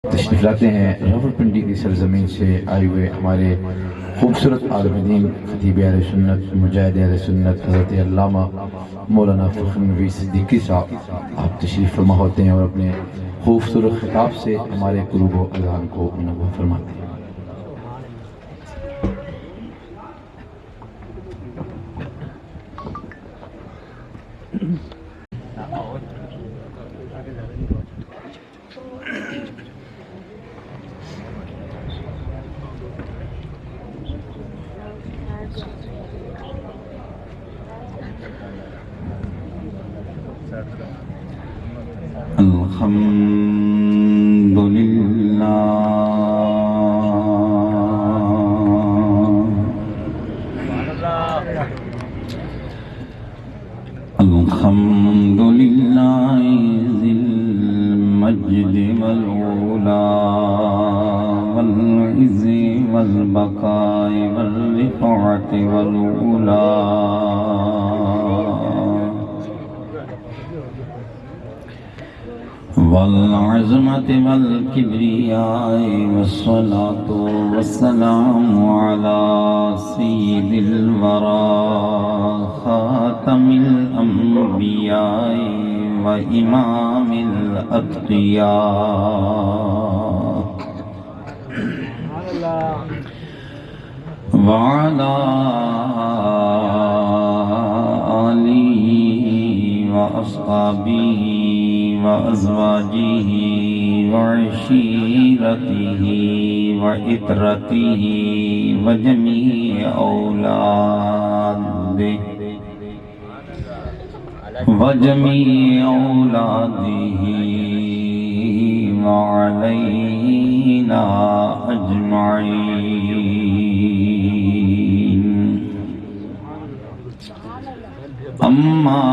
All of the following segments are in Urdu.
تشریف لاتے ہیں راولپنڈی کی سرزمین سے آئے ہوئے ہمارے خوبصورت عالم دین خطیب اہل سنت مجاہد اہل سنت حضرت علامہ مولانا فخر نبی صدیقی صاحب، آپ تشریف فرما ہوتے ہیں اور اپنے خوبصورت خطاب سے ہمارے قلوب و اذہان کو منور فرماتے ہیں۔ الحمد لله ذي المجد والعلا والعز والبقاء والرفعة والعلا والعظمة والكبرياء والصلاة والسلام على سيد الورى خاتم الأنبياء وإمام الأتقياء وعلى آله وأصحابه وأزواجه وعشيرته وإترته وجميع أولاده وعلينا أجمعين. أما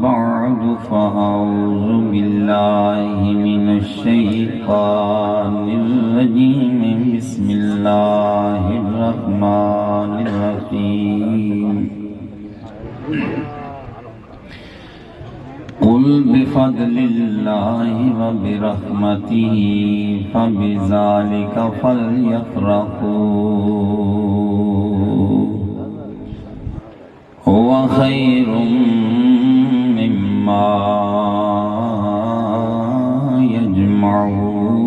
بعد فأعوذ بالله من الشيطان الرجيم. بسم الله الرحمن الرحيم. قل بفضل الله وبرحمته فبذلك فليفرحوا هو خير مما يجمعون.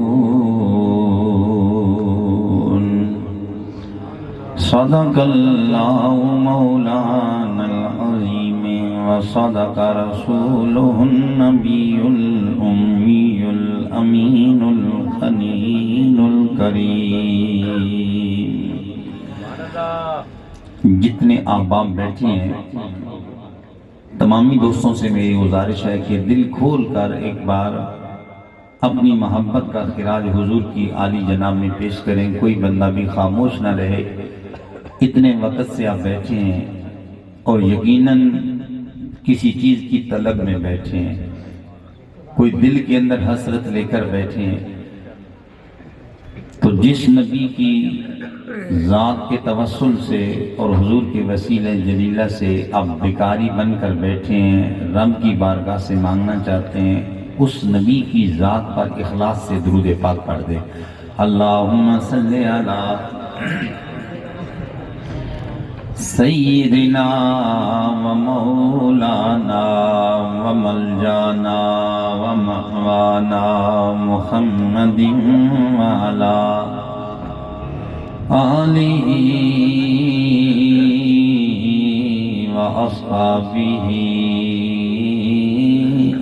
صدق الله مولانا العظيم وصدق رسوله النبي الأمي الأمين الخليل الكريم. جتنے احباب بیٹھے ہیں تمامی دوستوں سے میری گزارش ہے کہ دل کھول کر ایک بار اپنی محبت کا خراج حضور کی عالی جناب میں پیش کریں. کوئی بندہ بھی خاموش نہ رہے. اتنے وقت سے آپ بیٹھے ہیں اور یقیناً کسی چیز کی طلب میں بیٹھے ہیں. کوئی دل کے اندر حسرت لے کر بیٹھے ہیں. تو جس نبی کی ذات کے توسل سے اور حضور کے وسیلہ جلیلہ سے آپ بیکاری بن کر بیٹھے ہیں، رب کی بارگاہ سے مانگنا چاہتے ہیں، اس نبی کی ذات پر اخلاص سے درود پاک پڑھ دیں. اللہم صلی علی سیدنا و مولانا و ملجانا و مأوانا محمد و علی آلہ و اصحابہ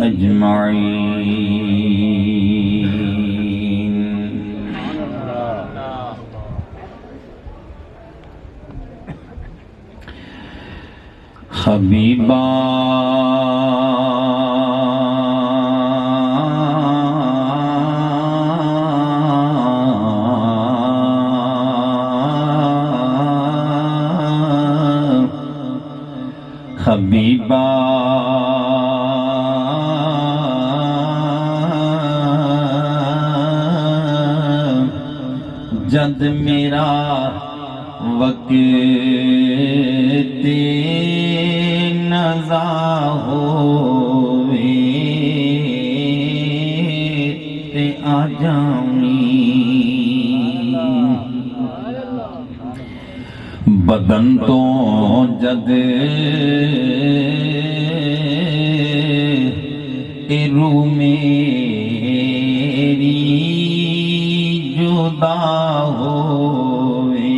اجمعین. حبیبا حبیبا جد میرا وقت نزا ہوئے جامی بدن تو جد رو میری جدا ہوئے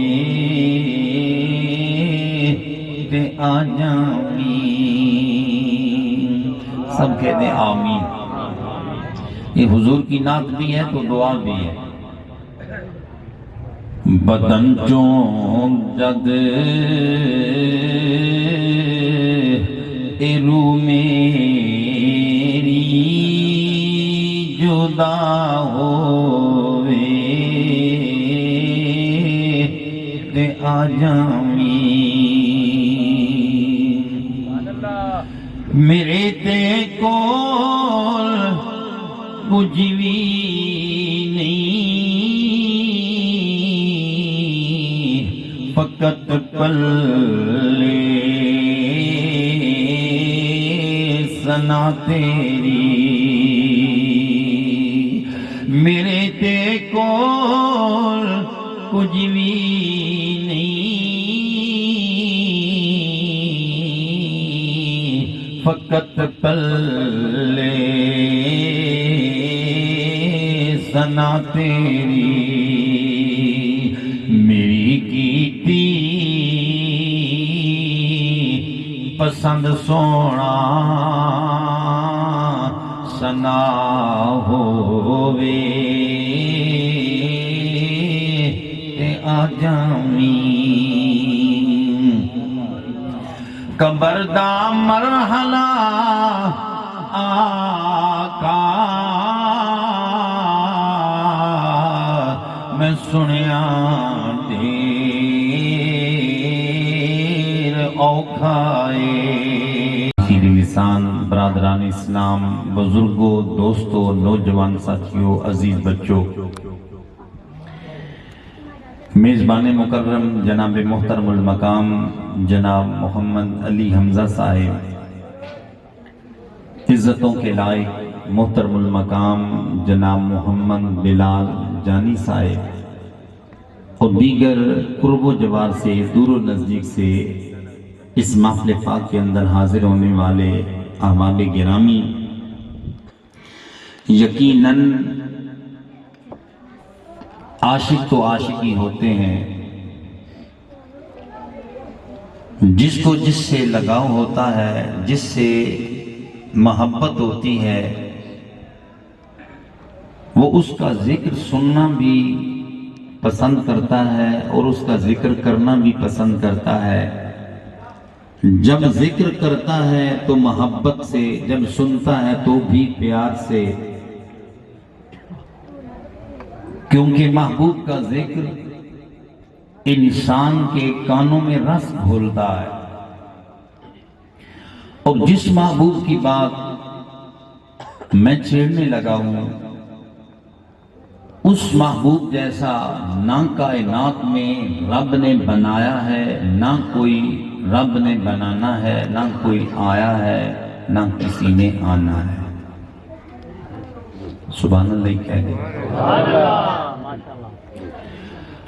تے آ جامین سب کہتے ہیں آمین یہ حضور کی نعت بھی ہے تو دعا بھی ہے بدن چون جد رو میری جدا ہوئے تے آ جامین میرے تے کول کچھ بھی نہیں فقط پلے ثنا تیری میرے تے کول کچھ بھی نہیں فقط پلے ثنا تیری میری کیتی پسند سونا ثنا ہووے تے آ جامین قبر دا مرحلہ آقا میں سنیا دیر اوکھائے شیر لسان برادران اسلام بزرگوں دوستوں نوجوان ساتھیوں عزیز بچوں میزبان مکرم جناب محترم المقام جناب محمد علی حمزہ صاحب عزتوں کے لائق محترم المقام جناب محمد بلال جانی صاحب اور دیگر قرب و جوار سے دور و نزدیک سے اس محفل پاک کے اندر حاضر ہونے والے احباب گرامی یقیناً عاشق تو عاشقی ہوتے ہیں جس کو جس سے لگاؤ ہوتا ہے جس سے محبت ہوتی ہے وہ اس کا ذکر سننا بھی پسند کرتا ہے اور اس کا ذکر کرنا بھی پسند کرتا ہے جب ذکر کرتا ہے تو محبت سے جب سنتا ہے تو بھی پیار سے کیونکہ محبوب کا ذکر انسان کے کانوں میں رس گھولتا ہے اور جس محبوب کی بات میں چھیڑنے لگا ہوں اس محبوب جیسا نہ کائنات میں رب نے بنایا ہے نہ کوئی رب نے بنانا ہے نہ کوئی آیا ہے نہ کسی نے آنا ہے سبحان اللہ کہہ دیں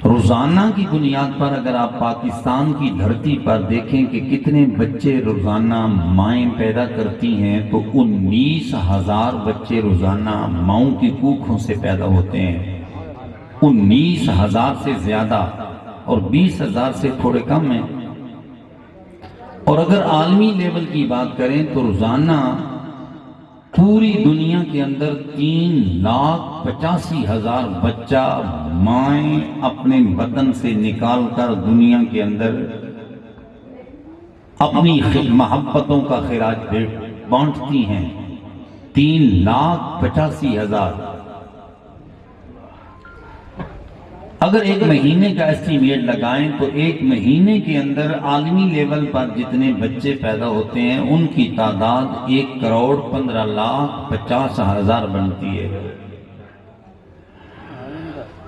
روزانہ کی بنیاد پر اگر آپ پاکستان کی دھرتی پر دیکھیں کہ کتنے بچے روزانہ مائیں پیدا کرتی ہیں تو 19,000 بچے روزانہ ماؤں کی کوکھوں سے پیدا ہوتے ہیں 19,000 سے زیادہ اور 20,000 سے تھوڑے کم ہیں اور اگر عالمی لیول کی بات کریں تو روزانہ پوری دنیا کے اندر 3,85,000 بچہ مائیں اپنے بدن سے نکال کر دنیا کے اندر اپنی محبتوں کا خراج بانٹتی ہیں 3,85,000 اگر ایک مہینے کا اسٹیمیٹ لگائیں تو ایک مہینے کے اندر عالمی لیول پر جتنے بچے پیدا ہوتے ہیں ان کی تعداد 1,15,50,000 بنتی ہے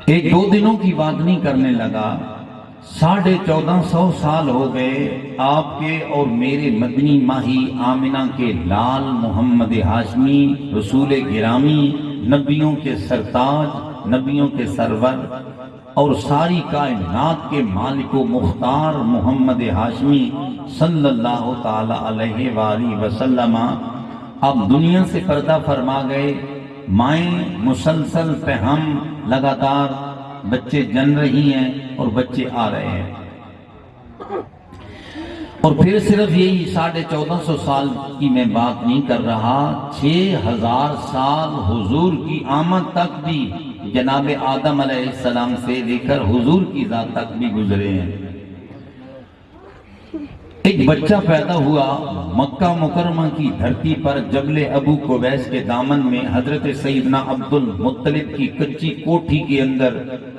ایک دو دنوں کی بات نہیں کرنے لگا 1450 سال ہو گئے آپ کے اور میرے مدنی ماہی آمنہ کے لال محمد ہاشمی رسول گرامی نبیوں کے سرتاج، نبیوں کے سرور اور ساری کائنات کے مالک و مختار محمد ہاشمی صلی اللہ تعالی علیہ وآلہ وسلم اب دنیا سے پردہ فرما گئے۔ مائیں مسلسل پہم لگاتار بچے جن رہی ہیں اور بچے آ رہے ہیں، اور پھر صرف یہی 1450 سال کی میں بات نہیں کر رہا، 6000 سال حضور کی آمد تک بھی جناب آدم علیہ السلام سے لے کر حضور کی ذات تک بھی گزرے ہیں۔ ایک بچہ پیدا ہوا مکہ مکرمہ کی دھرتی پر جبل ابو قبیس کے دامن میں، حضرت سیدنا عبد المطلب کی کچی کوٹھی کے اندر،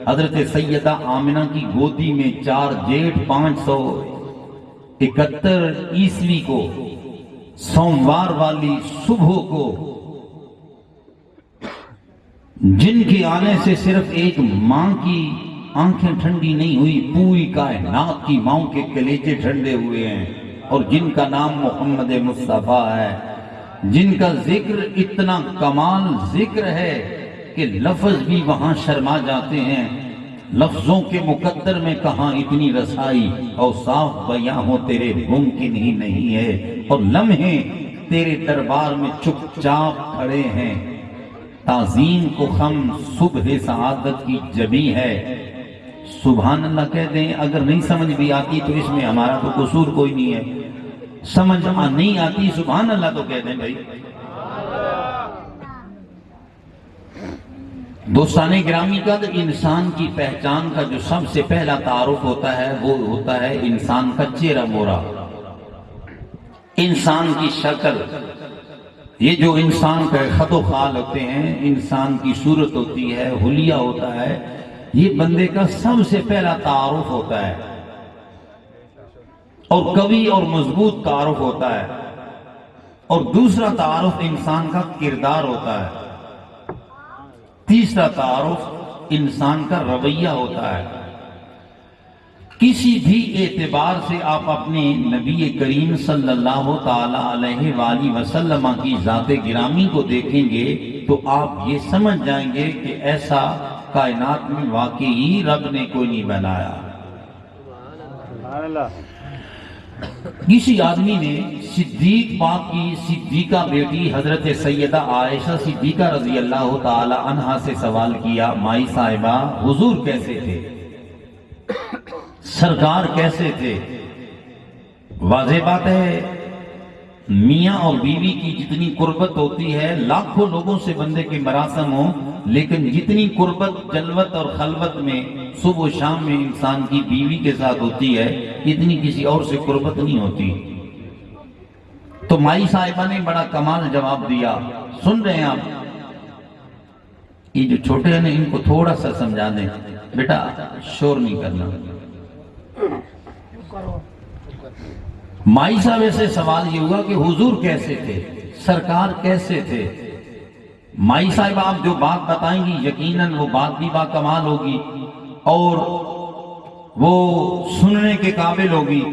حضرت سیدہ آمنہ کی گودی میں 4 جیٹھ 571 عیسوی کو سوموار والی صبح کو، جن کے آنے سے صرف ایک ماں کی آنکھیں ٹھنڈی نہیں ہوئی، پوری کائنات کی ماں کے کلیجے ٹھنڈے ہوئے ہیں، اور جن کا نام محمد مصطفیٰ ہے، جن کا ذکر اتنا کمال ذکر ہے کہ لفظ بھی وہاں شرما جاتے ہیں، لفظوں کے مقدر میں کہاں اتنی رسائی، اور صاف بیاں ہو تیرے ممکن ہی نہیں ہے، اور لمحے تیرے دربار میں چپ چاپ کھڑے ہیں، تعظیم کو خم صبح سعادت کی جبی ہے۔ سبحان اللہ کہہ دیں، اگر نہیں سمجھ بھی آتی تو اس میں ہمارا تو قصور کوئی نہیں ہے، سمجھ نہیں آتی سبحان اللہ تو کہہ دیں بھائی۔ دوستان گرامی کا انسان کی پہچان کا جو سب سے پہلا تعارف ہوتا ہے وہ ہوتا ہے انسان کا چہرہ مورا، انسان کی شکل، یہ جو انسان کا خط و خال ہوتے ہیں، انسان کی صورت ہوتی ہے، حلیہ ہوتا ہے، یہ بندے کا سب سے پہلا تعارف ہوتا ہے، اور قوی اور مضبوط تعارف ہوتا ہے، اور دوسرا تعارف انسان کا کردار ہوتا ہے، تیسرا تعارف انسان کا رویہ ہوتا ہے۔ کسی بھی اعتبار سے آپ اپنے نبی کریم صلی اللہ تعالی علیہ وآلہ وسلم کی ذات گرامی کو دیکھیں گے تو آپ یہ سمجھ جائیں گے کہ ایسا کائنات میں واقعی رب نے کوئی نہیں بنایا۔ کسی آدمی نے صدیق پاک کی صدیقہ بیٹی حضرت سیدہ عائشہ صدیقہ رضی اللہ تعالی عنہا سے سوال کیا، مائی صاحبہ حضور کیسے تھے، سرکار کیسے تھے؟ واضح بات ہے، میاں اور بیوی کی جتنی قربت ہوتی ہے، لاکھوں لوگوں سے بندے کے مراسم ہوں، لیکن جتنی قربت جلوت اور خلوت میں صبح و شام میں انسان کی بیوی کے ساتھ ہوتی ہے، اتنی کسی اور سے قربت نہیں ہوتی۔ تو مائی صاحبہ نے بڑا کمال جواب دیا، سن رہے ہیں آپ؟ یہ جو چھوٹے ہیں ان کو تھوڑا سا سمجھا دیں، بیٹا شور نہیں کرنا۔ مائی صاحب سے سوال یہ ہوا کہ حضور کیسے تھے، سرکار کیسے تھے؟ مائی صاحب آپ جو بات بتائیں گی یقیناً وہ بات بھی با کمال ہوگی اور وہ سننے کے قابل ہوگی۔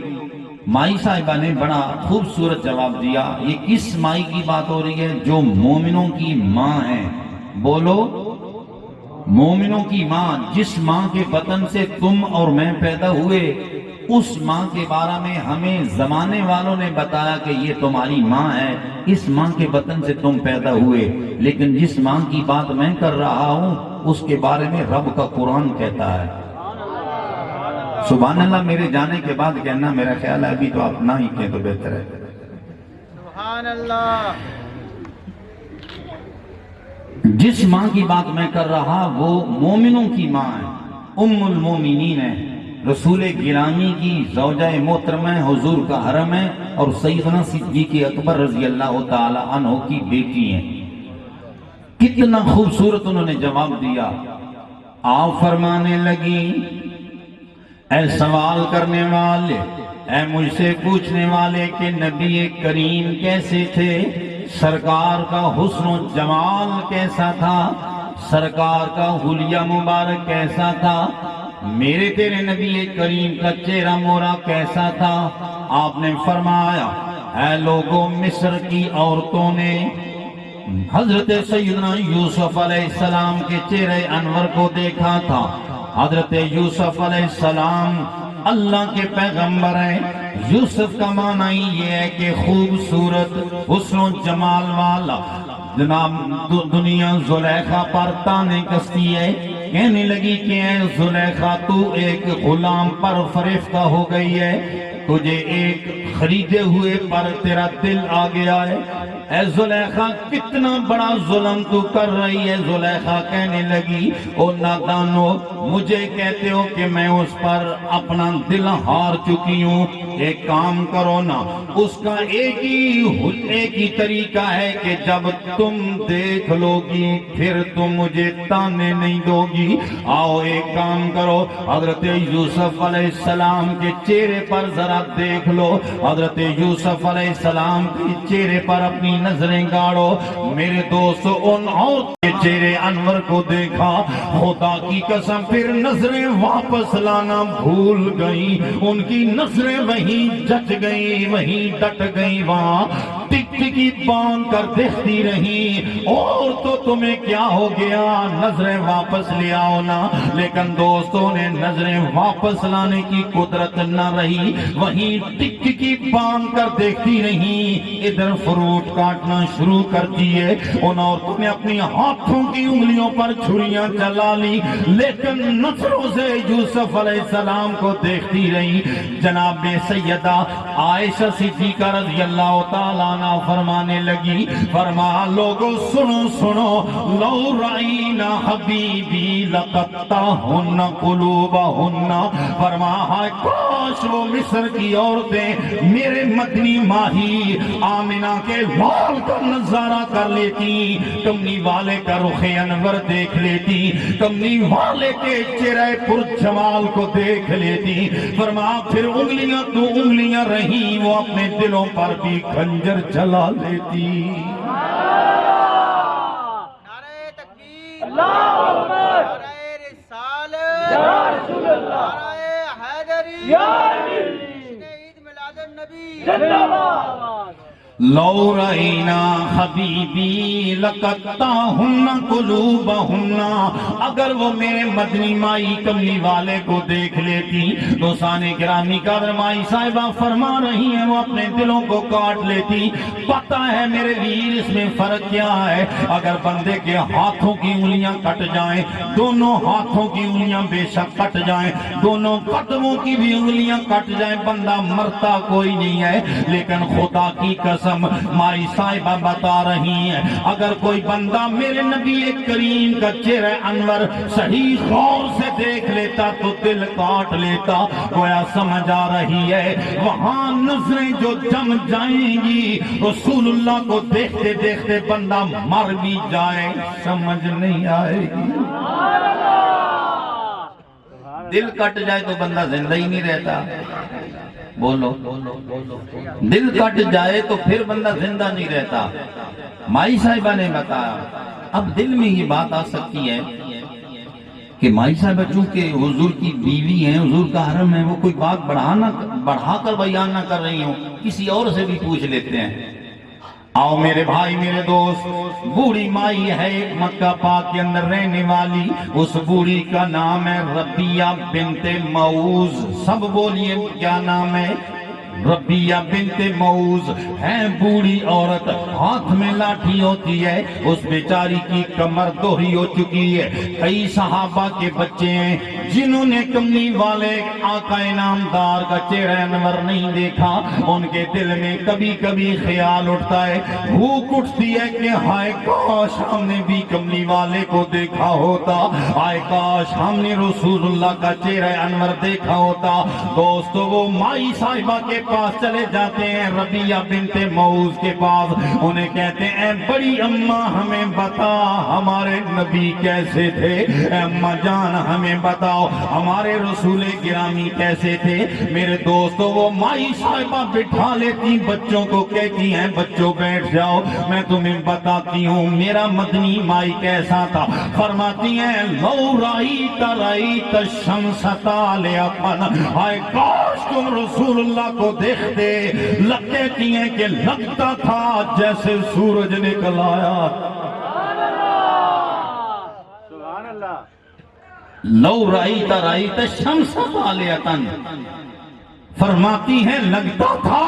مائی صاحبہ نے بڑا خوبصورت جواب دیا، یہ کس مائی کی بات ہو رہی ہے؟ جو مومنوں کی ماں ہے، بولو مومنوں کی ماں، جس ماں کے بطن سے تم اور میں پیدا ہوئے، اس ماں کے بارے میں ہمیں زمانے والوں نے بتایا کہ یہ تمہاری ماں ہے، اس ماں کے بطن سے تم پیدا ہوئے، لیکن جس ماں کی بات میں کر رہا ہوں اس کے بارے میں رب کا قرآن کہتا ہے۔ سبحان اللہ، میرے جانے کے بعد کہنا، میرا خیال ہے ابھی تو آپ نہ ہی کہیں تو بہتر ہے۔ سبحان اللہ۔ جس ماں کی بات میں کر رہا وہ مومنوں کی ماں ہے، ام المومنین ہے، رسول گرامی کی زوجہ محترمہ ہے، حضور کا حرم ہے، اور سیدنا صدیق اکبر رضی اللہ تعالی عنہ کی بیٹی ہیں۔ کتنا خوبصورت انہوں نے جواب دیا۔ آپ فرمانے لگی، اے سوال کرنے والے، اے مجھ سے پوچھنے والے کہ نبی کریم کیسے تھے، سرکار کا حسن و جمال کیسا تھا، سرکار کا حلیہ مبارک کیسا تھا، میرے تیرے نبی کریم کا چہرہ مورا کیسا تھا؟ آپ نے فرمایا، اے لوگوں، مصر کی عورتوں نے حضرت سیدنا یوسف علیہ السلام کے چہرے انور کو دیکھا تھا۔ حضرت یوسف علیہ السلام اللہ کے پیغمبر ہیں۔ یوسف کا معنی یہ ہے کہ خوبصورت، حسن و جمال والا۔ جناب دنیا زلیخا پر تانے کستی ہے، کہنے لگی کہ اے زلیخا تو ایک غلام پر فریفتہ ہو گئی ہے، تجھے ایک خریدے ہوئے پر تیرا دل آ گیا ہے۔ اے زلیخا کتنا بڑا ظلم تو کر رہی ہے۔ زلیخا کہنے لگی او نادانو، مجھے کہتے ہو کہ میں اس پر اپنا دل ہار چکی ہوں، ایک کام کرو نا، اس کا ایک ہی طریقہ ہے کہ جب تم دیکھ لو گی پھر تم مجھے تانے نہیں دو گی۔ آؤ ایک کام کرو، حضرت یوسف علیہ السلام کے چہرے پر ذرا دیکھ لو۔ حضرت یوسف علیہ السلام کے چہرے پر اپنی نظریں گاڑو۔ میرے دوست ان عورت کے چہرے انور کو دیکھا، خدا کی قسم پھر نظریں واپس لانا بھول گئی، ان کی نظریں وہیں جچ گئی، وہیں ڈٹ گئی، وہاں ٹکٹکی باندھ کر دیکھتی رہی۔ اور تو تمہیں کیا ہو گیا، نظریں واپس لے آؤ نا۔ لیکن دوستوں نے نظریں واپس لانے کی قدرت نہ رہی، وہیں ٹکٹکی باندھ کر دیکھتی رہی۔ ادھر فروٹ کاٹنا شروع کر دیے، ان عورتوں نے اپنی ہاتھوں کی انگلیوں پر چھریاں چلا لی، لیکن نظروں سے یوسف علیہ السلام کو دیکھتی رہی۔ جناب سیدہ عائشہ صدیقہ رضی اللہ تعالیٰ عنہ فرمانے لگی، فرما لوگو سنو سنو، لو رائینا حبیبی لقطعہن قلوبہن، فرما ہائے کاش وہ مصر کی عورتیں میرے مدنی ماہی آمنہ کے وال کا نظارہ کر لیتی، کملی والے کا رخ انور دیکھ لیتی، کملی والے کے چہرے پر جمال کو دیکھ لیتی۔ فرما پھر انگلیاں تو انگلیاں رہیں، وہ اپنے دلوں پر بھی خنجر چلا لیتی۔ نعرہ تکبیر، نعرہ رسالت، نعرہ حیدری، عید میلاد النبی۔ لو رائینا حبیبی لقطعہن قلوبہن، اگر وہ میرے مدنی مائی کملی والے کو دیکھ لیتی۔ دوستان گرامی قدر مائی صاحبہ فرما رہی ہیں وہ اپنے دلوں کو کاٹ لیتی۔ پتہ ہے میرے ویر اس میں فرق کیا ہے، اگر بندے کے ہاتھوں کی انگلیاں کٹ جائیں، دونوں ہاتھوں کی انگلیاں بے شک کٹ جائیں، دونوں قدموں کی بھی انگلیاں کٹ جائیں، بندہ مرتا کوئی نہیں ہے۔ لیکن خدا کی قسم مائی صاحبہ بتا رہی ہیں، اگر کوئی بندہ میرے نبی کریم کا چہرہ انور صحیح غور سے دیکھ لیتا تو دل کاٹ لیتا۔ گویا سمجھ آ رہی ہے وہاں نظریں جو جم جائیں گی، رسول اللہ کو دیکھتے دیکھتے بندہ مر بھی جائے سمجھ نہیں آئے گی۔ دل کٹ جائے تو بندہ زندہ ہی نہیں رہتا، بولو دل کٹ جائے تو پھر بندہ زندہ نہیں رہتا۔ مائی صاحبہ نے بتایا، اب دل میں یہ بات آ سکتی ہے کہ مائی صاحبہ چونکہ حضور کی بیوی ہیں، حضور کا حرم ہے، وہ کوئی بات بڑھا کر بیان نہ کر رہی ہوں، کسی اور سے بھی پوچھ لیتے ہیں۔ آؤ میرے بھائی میرے دوست، بوڑھی مائی ہے ایک مکہ پاک کے اندر رہنے والی، اس بوڑھی کا نام ہے ربیہ بنت معوذ۔ سب بولیے کیا نام ہے؟ ربیہ بنت معوذ ہے بوڑھی عورت، ہاتھ میں لاٹھی ہوتی ہے، اس بیچاری کی کمر دوہری ہو چکی ہے۔ کئی صحابہ کے بچے ہیں جنہوں نے کملی والے آقا انعامدار کا چہرہ انور نہیں دیکھا، ان کے دل میں کبھی کبھی خیال اٹھتا ہے، بھوک اٹھتی ہے کہ ہائے کاش ہم نے بھی کملی والے کو دیکھا ہوتا، ہائے کاش ہم نے رسول اللہ کا چہرہ انور دیکھا ہوتا۔ دوستو وہ مائی صاحبہ کے پاس چلے جاتے ہیں، ربیہ بنت معوذ کے پاس، انہیں کہتے ہیں اے بڑی اماں ہمیں بتا ہمارے نبی کیسے تھے، اے اماں جان ہمیں بتاؤ ہمارے رسول گرامی کیسے تھے۔ میرے دوستو وہ مائی صاحبہ بٹھا لیتی بچوں کو، کہتی ہیں بچوں بیٹھ جاؤ میں تمہیں بتاتی ہوں میرا مدنی مائی کیسا تھا۔ فرماتی ہیں لو رائیت الشمس طالعۃ، ہائے کاش تم رسول اللہ کو دیکھتے کہتی ہیں کہ لگتا تھا جیسے سورج نکل آیا. سبحان اللہ. لو رأیت رأیت الشمس طالعۃ، فرماتی ہیں لگتا تھا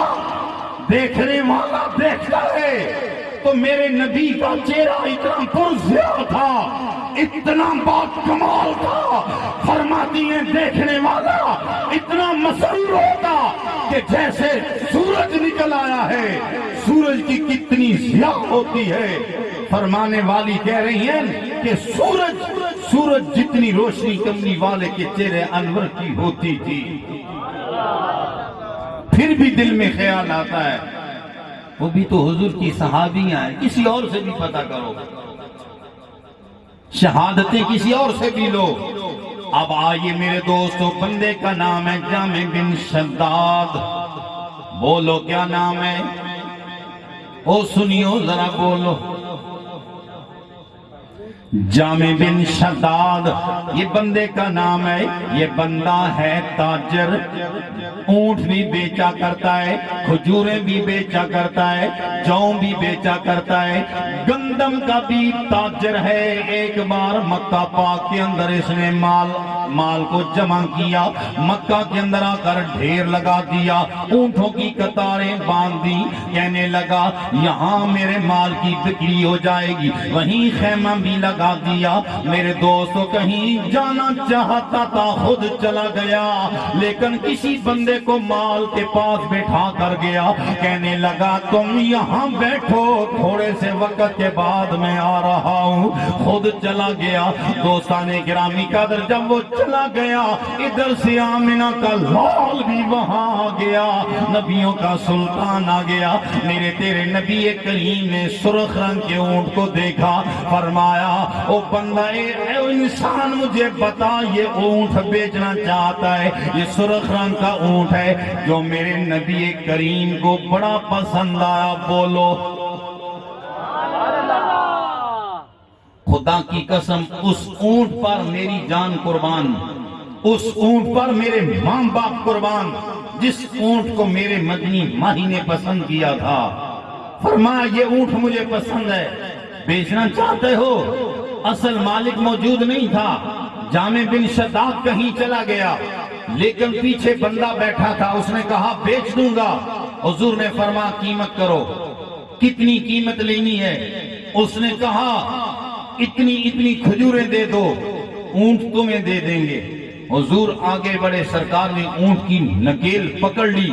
دیکھنے والا دیکھتا ہے تو میرے نبی کا چہرہ اتنا پرزیاں تھا، اتنا با کمال تھا. فرماتی ہیں دیکھنے والا اتنا مسرور ہوتا کہ جیسے سورج نکل آیا ہے. سورج کی کتنی ضیاء ہوتی ہے. فرمانے والی کہہ رہی ہیں کہ سورج جتنی روشنی کملی والے کے چہرے انور کی ہوتی تھی. پھر بھی دل میں خیال آتا ہے وہ بھی تو حضور کی صحابیاں ہیں، کسی اور سے بھی پتہ کرو، شہادتیں کسی اور سے بھی لو. اب آئیے میرے دوستو، بندے کا نام ہے جامع بن شداد. بولو کیا نام ہے؟ او سنیو ذرا بولو. جامع بن شداد یہ بندے کا نام ہے. یہ بندہ ہے تاجر، اونٹ بھی بیچا کرتا ہے، کھجوریں بھی بیچا کرتا ہے، جو بھی بیچا کرتا ہے، گندم کا بھی تاجر ہے. ایک بار مکہ پاک کے اندر اس نے مال کو جمع کیا، مکہ کے اندر آ کر ڈھیر لگا دیا، اونٹوں کی قطاریں باندھ دی. کہنے لگا یہاں میرے مال کی بکری ہو جائے گی، وہیں خیمہ بھی لگا دیا. میرے دوستو کہیں جانا چاہتا تھا، خود چلا گیا، لیکن کسی بندے کو مال کے پاس بٹھا کر گیا. کہنے لگا تم یہاں بیٹھو، تھوڑے سے وقت کے بعد میں آ رہا ہوں. خود چلا گیا. دوستان گرامی قدر جب وہ چلا گیا، ادھر سے آمنہ کا لال بھی وہاں آ گیا، نبیوں کا سلطان آ گیا. میرے تیرے نبی کریم نے سرخ رنگ کے اونٹ کو دیکھا. فرمایا او بندہ اے انسان مجھے بتا، یہ اونٹ بیچنا چاہتا ہے، یہ سرخ رنگ کا اونٹ ہے جو میرے نبی کریم کو بڑا پسند آیا. بولو خدا کی قسم، اس اونٹ پر میری جان قربان، اس اونٹ پر میرے ماں باپ قربان، جس اونٹ کو میرے مدنی ماہی نے پسند کیا تھا. فرمایا یہ اونٹ مجھے پسند ہے، بیچنا چاہتے ہو؟ اصل مالک موجود نہیں تھا. جامع بن شداد کہیں چلا گیا، لیکن پیچھے بندہ بیٹھا تھا. اس نے کہا بیچ دوں گا. حضور نے فرمایا قیمت کرو، کتنی قیمت لینی ہے؟ اس نے کہا اتنی کھجوریں دے دو، اونٹ تمہیں دے دیں گے. حضور آگے بڑے، سرکار نے اونٹ کی نکیل پکڑ لی،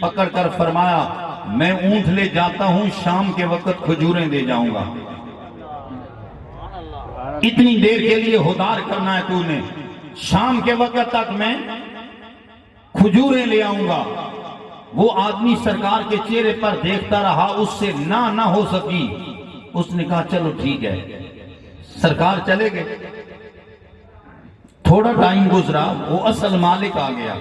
پکڑ کر فرمایا میں اونٹ لے جاتا ہوں، شام کے وقت کھجوریں دے جاؤں گا. اتنی دیر کے لیے ہدار کرنا ہے تو نے، شام کے وقت تک میں کھجوریں لے آؤں گا. وہ آدمی سرکار کے چہرے پر دیکھتا رہا، اس سے نہ ہو سکی. اس نے کہا چلو ٹھیک ہے. سرکار چلے گئے. تھوڑا ٹائم گزرا، وہ اصل مالک آ گیا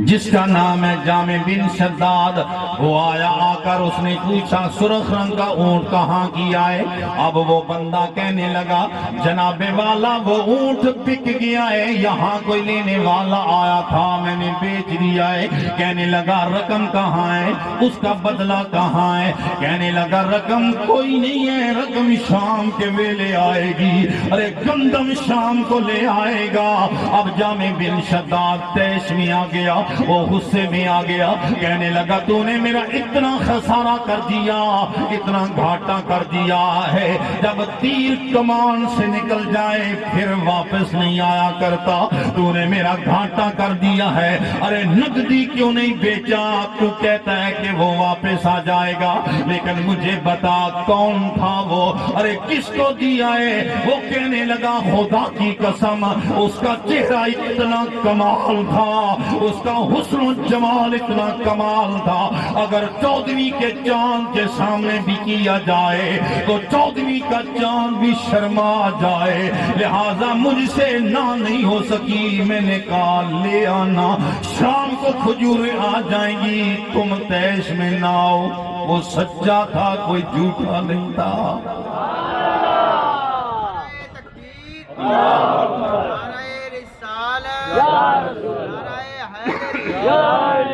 جس کا نام ہے جامع بن شداد. وہ آیا، آ کر اس نے پوچھا سرخ رنگ کا اونٹ کہاں کیا ہے؟ اب وہ بندہ کہنے لگا جناب والا وہ اونٹ بک گیا ہے، یہاں کوئی لینے والا آیا تھا، میں نے بیچ دیا ہے. کہنے لگا رقم کہاں ہے؟ اس کا بدلہ کہاں ہے؟ کہنے لگا رقم کوئی نہیں ہے، رقم شام کے ویلے آئے گی. ارے گندم شام کو لے آئے گا. اب جامع بن شداد تیش میں آ گیا، وہ غصے میں آ گیا. کہنے لگا تو نے میرا اتنا خسارہ کر دیا، اتنا گھاٹا کر دیا ہے، جب تیر کمان سے نکل جائے پھر واپس نہیں آیا کرتا، تو نے میرا گھاٹا کر دیا ہے. ارے نقدی کیوں نہیں بیچا؟ تو کہتا ہے کہ وہ واپس آ جائے گا، لیکن مجھے بتا کون تھا وہ؟ ارے کس کو دیا ہے؟ وہ کہنے لگا خدا کی قسم اس کا چہرہ اتنا کمال تھا، اس کا حسن و جمال اتنا کمال تھا، اگر 14ویں کے چاند کے سامنے بھی کیا جائے تو 14ویں کا چاند بھی شرما جائے. لہذا مجھ سے نہ نہیں ہو سکی. میں نے کہا لے آنا، شام کو کھجوریں آ جائیں گی، تم تیش میں نہ آؤ. وہ سچا تھا، کوئی جھوٹا نہیں تھا. نعرہ رسالت، نعرہ حیدری.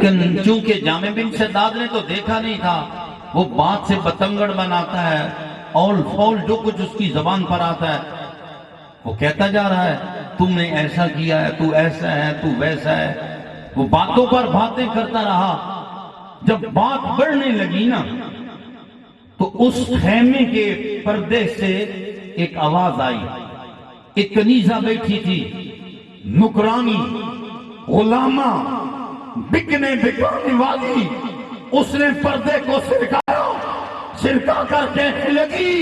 لیکن چونکہ جامع بن شداد نے تو دیکھا نہیں تھا، وہ بات سے بتنگڑ بناتا ہے، اول فول جو کچھ اس کی زبان پر آتا ہے وہ کہتا جا رہا ہے، تم نے ایسا کیا ہے، تو ایسا ہے، تو ویسا ہے، وہ باتوں پر باتیں کرتا رہا۔ جب بات بڑھنے لگی نا تو اس خیمے کے پردے سے ایک آواز آئی، ایک کنیزہ بیٹھی تھی، نکرانی، غلامہ، بکنے بکانے والی، اس نے پردے کو سرکا کر کہنے لگی،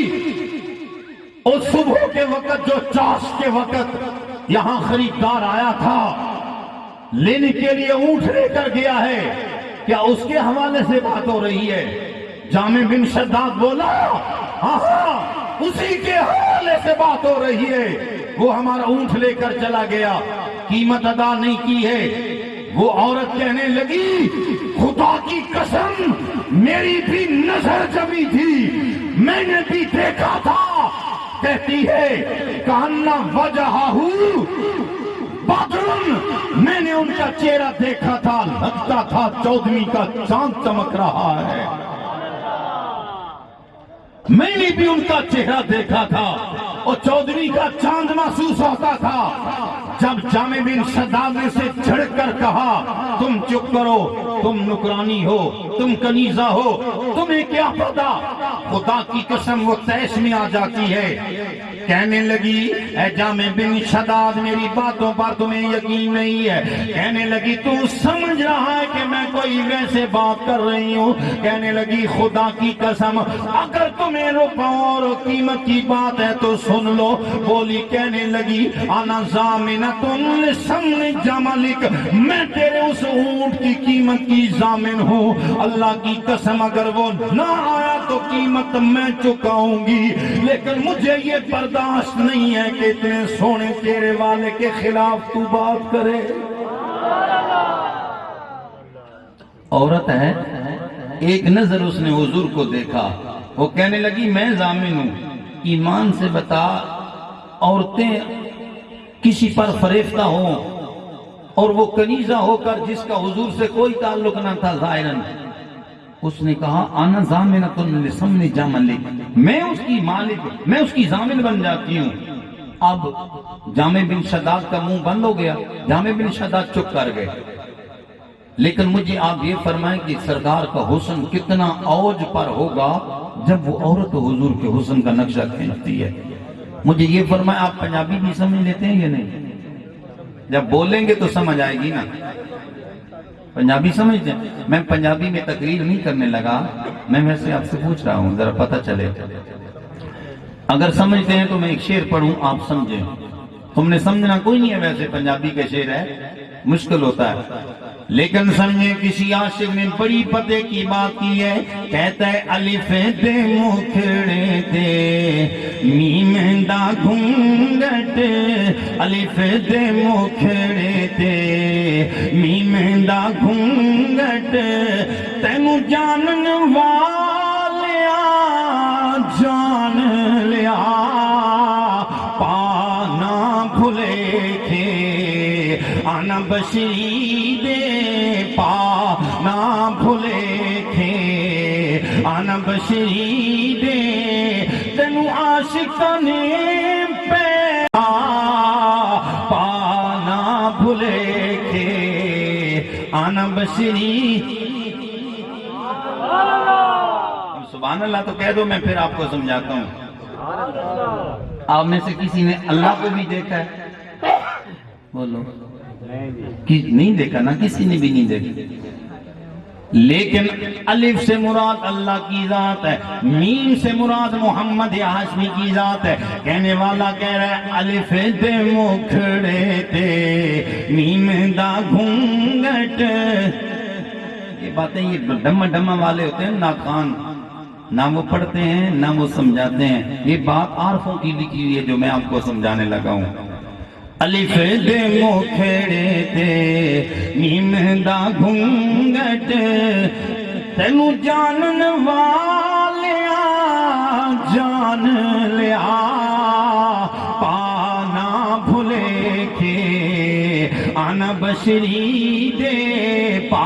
اور صبح کے وقت جو چاش کے وقت یہاں خریدار آیا تھا لینے کے لیے اونٹ لے کر گیا ہے، کیا اس کے حوالے سے بات ہو رہی ہے؟ جامع بن شداد بولا، ہاں اسی کے حوالے سے بات ہو رہی ہے، وہ ہمارا اونٹ لے کر چلا گیا، قیمت ادا نہیں کی ہے۔ وہ عورت کہنے لگی، خدا کی قسم میری بھی نظر جمی تھی، میں نے بھی دیکھا تھا۔ کہتی ہے کہنا وجہہو بدرن، میں نے ان کا چہرہ دیکھا تھا، لگتا تھا 14ویں کا چاند چمک رہا ہے۔ میں نے بھی ان کا چہرہ دیکھا تھا اور 14ویں کا چاند محسوس ہوتا تھا۔ جب جامع بن شداد نے سے جھڑک کر کہا، تم چپ کرو، تم نکرانی ہو، تم کنیزہ ہو، تمہیں کیا پتا؟ خدا کی قسم وہ تیش میں آ جاتی ہے، کہنے لگی، اے جامع بن شداد میری باتوں پر تمہیں یقین نہیں ہے، کہنے لگی تو سمجھ رہا ہے کہ میں کوئی ویسے بات کر رہی ہوں؟ کہنے لگی خدا کی قسم اگر تمہیں روپوں اور قیمت کی بات ہے تو سن لو۔ بولی، کہنے لگی انا ضامنۃ لثمن جملک، میں تیرے اس اونٹ کی قیمت کی ضامن ہوں، اللہ کی قسم اگر وہ نہ آیا تو قیمت میں چکاؤں گی، لیکن مجھے یہ برداشت نہیں ہے کہ اتنے سونے تیرے والے کے خلاف تو بات کرے۔ عورت ہے، ایک نظر اس نے حضور کو دیکھا، وہ کہنے لگی میں ضامن ہوں، ایمان سے بتا عورتیں کسی پر فریفتہ ہوں اور وہ کنیزہ ہو کر جس کا حضور سے کوئی تعلق نہ تھا ظاہراً، اس نے کہا انا ضامنۃ لثمن جملک، میں اس کی مالک، میں اس کی ضامن بن جاتی ہوں۔ اب جامع بن شداد کا منہ بند ہو گیا، جامع بن شداد چپ کر گئے۔ لیکن مجھے آپ یہ فرمائیں کہ سرکار کا حسن کتنا اوج پر ہوگا جب وہ عورت حضور کے حسن کا نقشہ کھینچتی ہے۔ مجھے یہ فرمائیں، آپ پنجابی بھی سمجھ لیتے ہیں یا نہیں؟ جب بولیں گے تو سمجھ آئے گی نا، پنجابی سمجھتے ہیں؟ میں پنجابی میں تقریر نہیں کرنے لگا، میں ویسے آپ سے پوچھ رہا ہوں ذرا پتہ چلے، اگر سمجھتے ہیں تو میں ایک شعر پڑھوں آپ سمجھیں، تم نے سمجھنا کوئی نہیں ہے، ویسے پنجابی کا شعر ہے مشکل ہوتا ہے، لیکن سمجھے کسی عاشق نے بڑی پتے کی بات کی ہے، کہتا ہے الف دے مکھڑے دے میم دا گھونگٹ، الف دے مکھڑے دے میم دا گھونگٹ، تینوں جانن والیا جان لیا، پانا بھلے تھے آنا بشری دے، پا نہ بھولے تھے آنا بشری دے، تینو عاشقانے پہ پا نہ بھولے تھے آنا بشری۔ سبحان اللہ تو کہہ دو، میں پھر آپ کو سمجھاتا ہوں۔ آپ میں سے کسی نے اللہ کو بھی دیکھا ہے؟ بولو، نہیں دیکھا نا، کسی نے بھی نہیں دیکھا، لیکن الف سے مراد اللہ کی ذات ہے، میم سے مراد محمد ہاشمی کی ذات ہے۔ کہنے والا کہہ رہا ہے الف دے مکھڑے تے میم دا گھونگٹ، یہ باتیں یہ ڈما ڈما والے ہوتے ہیں ناخوان، نہ وہ پڑھتے ہیں نہ وہ سمجھاتے ہیں، یہ بات عارفوں کی لکھی ہوئی ہے جو میں آپ کو سمجھانے لگا ہوں۔ الف دے مکھڑے تے میم دا گھونگٹ، تینو جانن والیا جان لیا، پانا بھلے کے آنا بشری دے، پا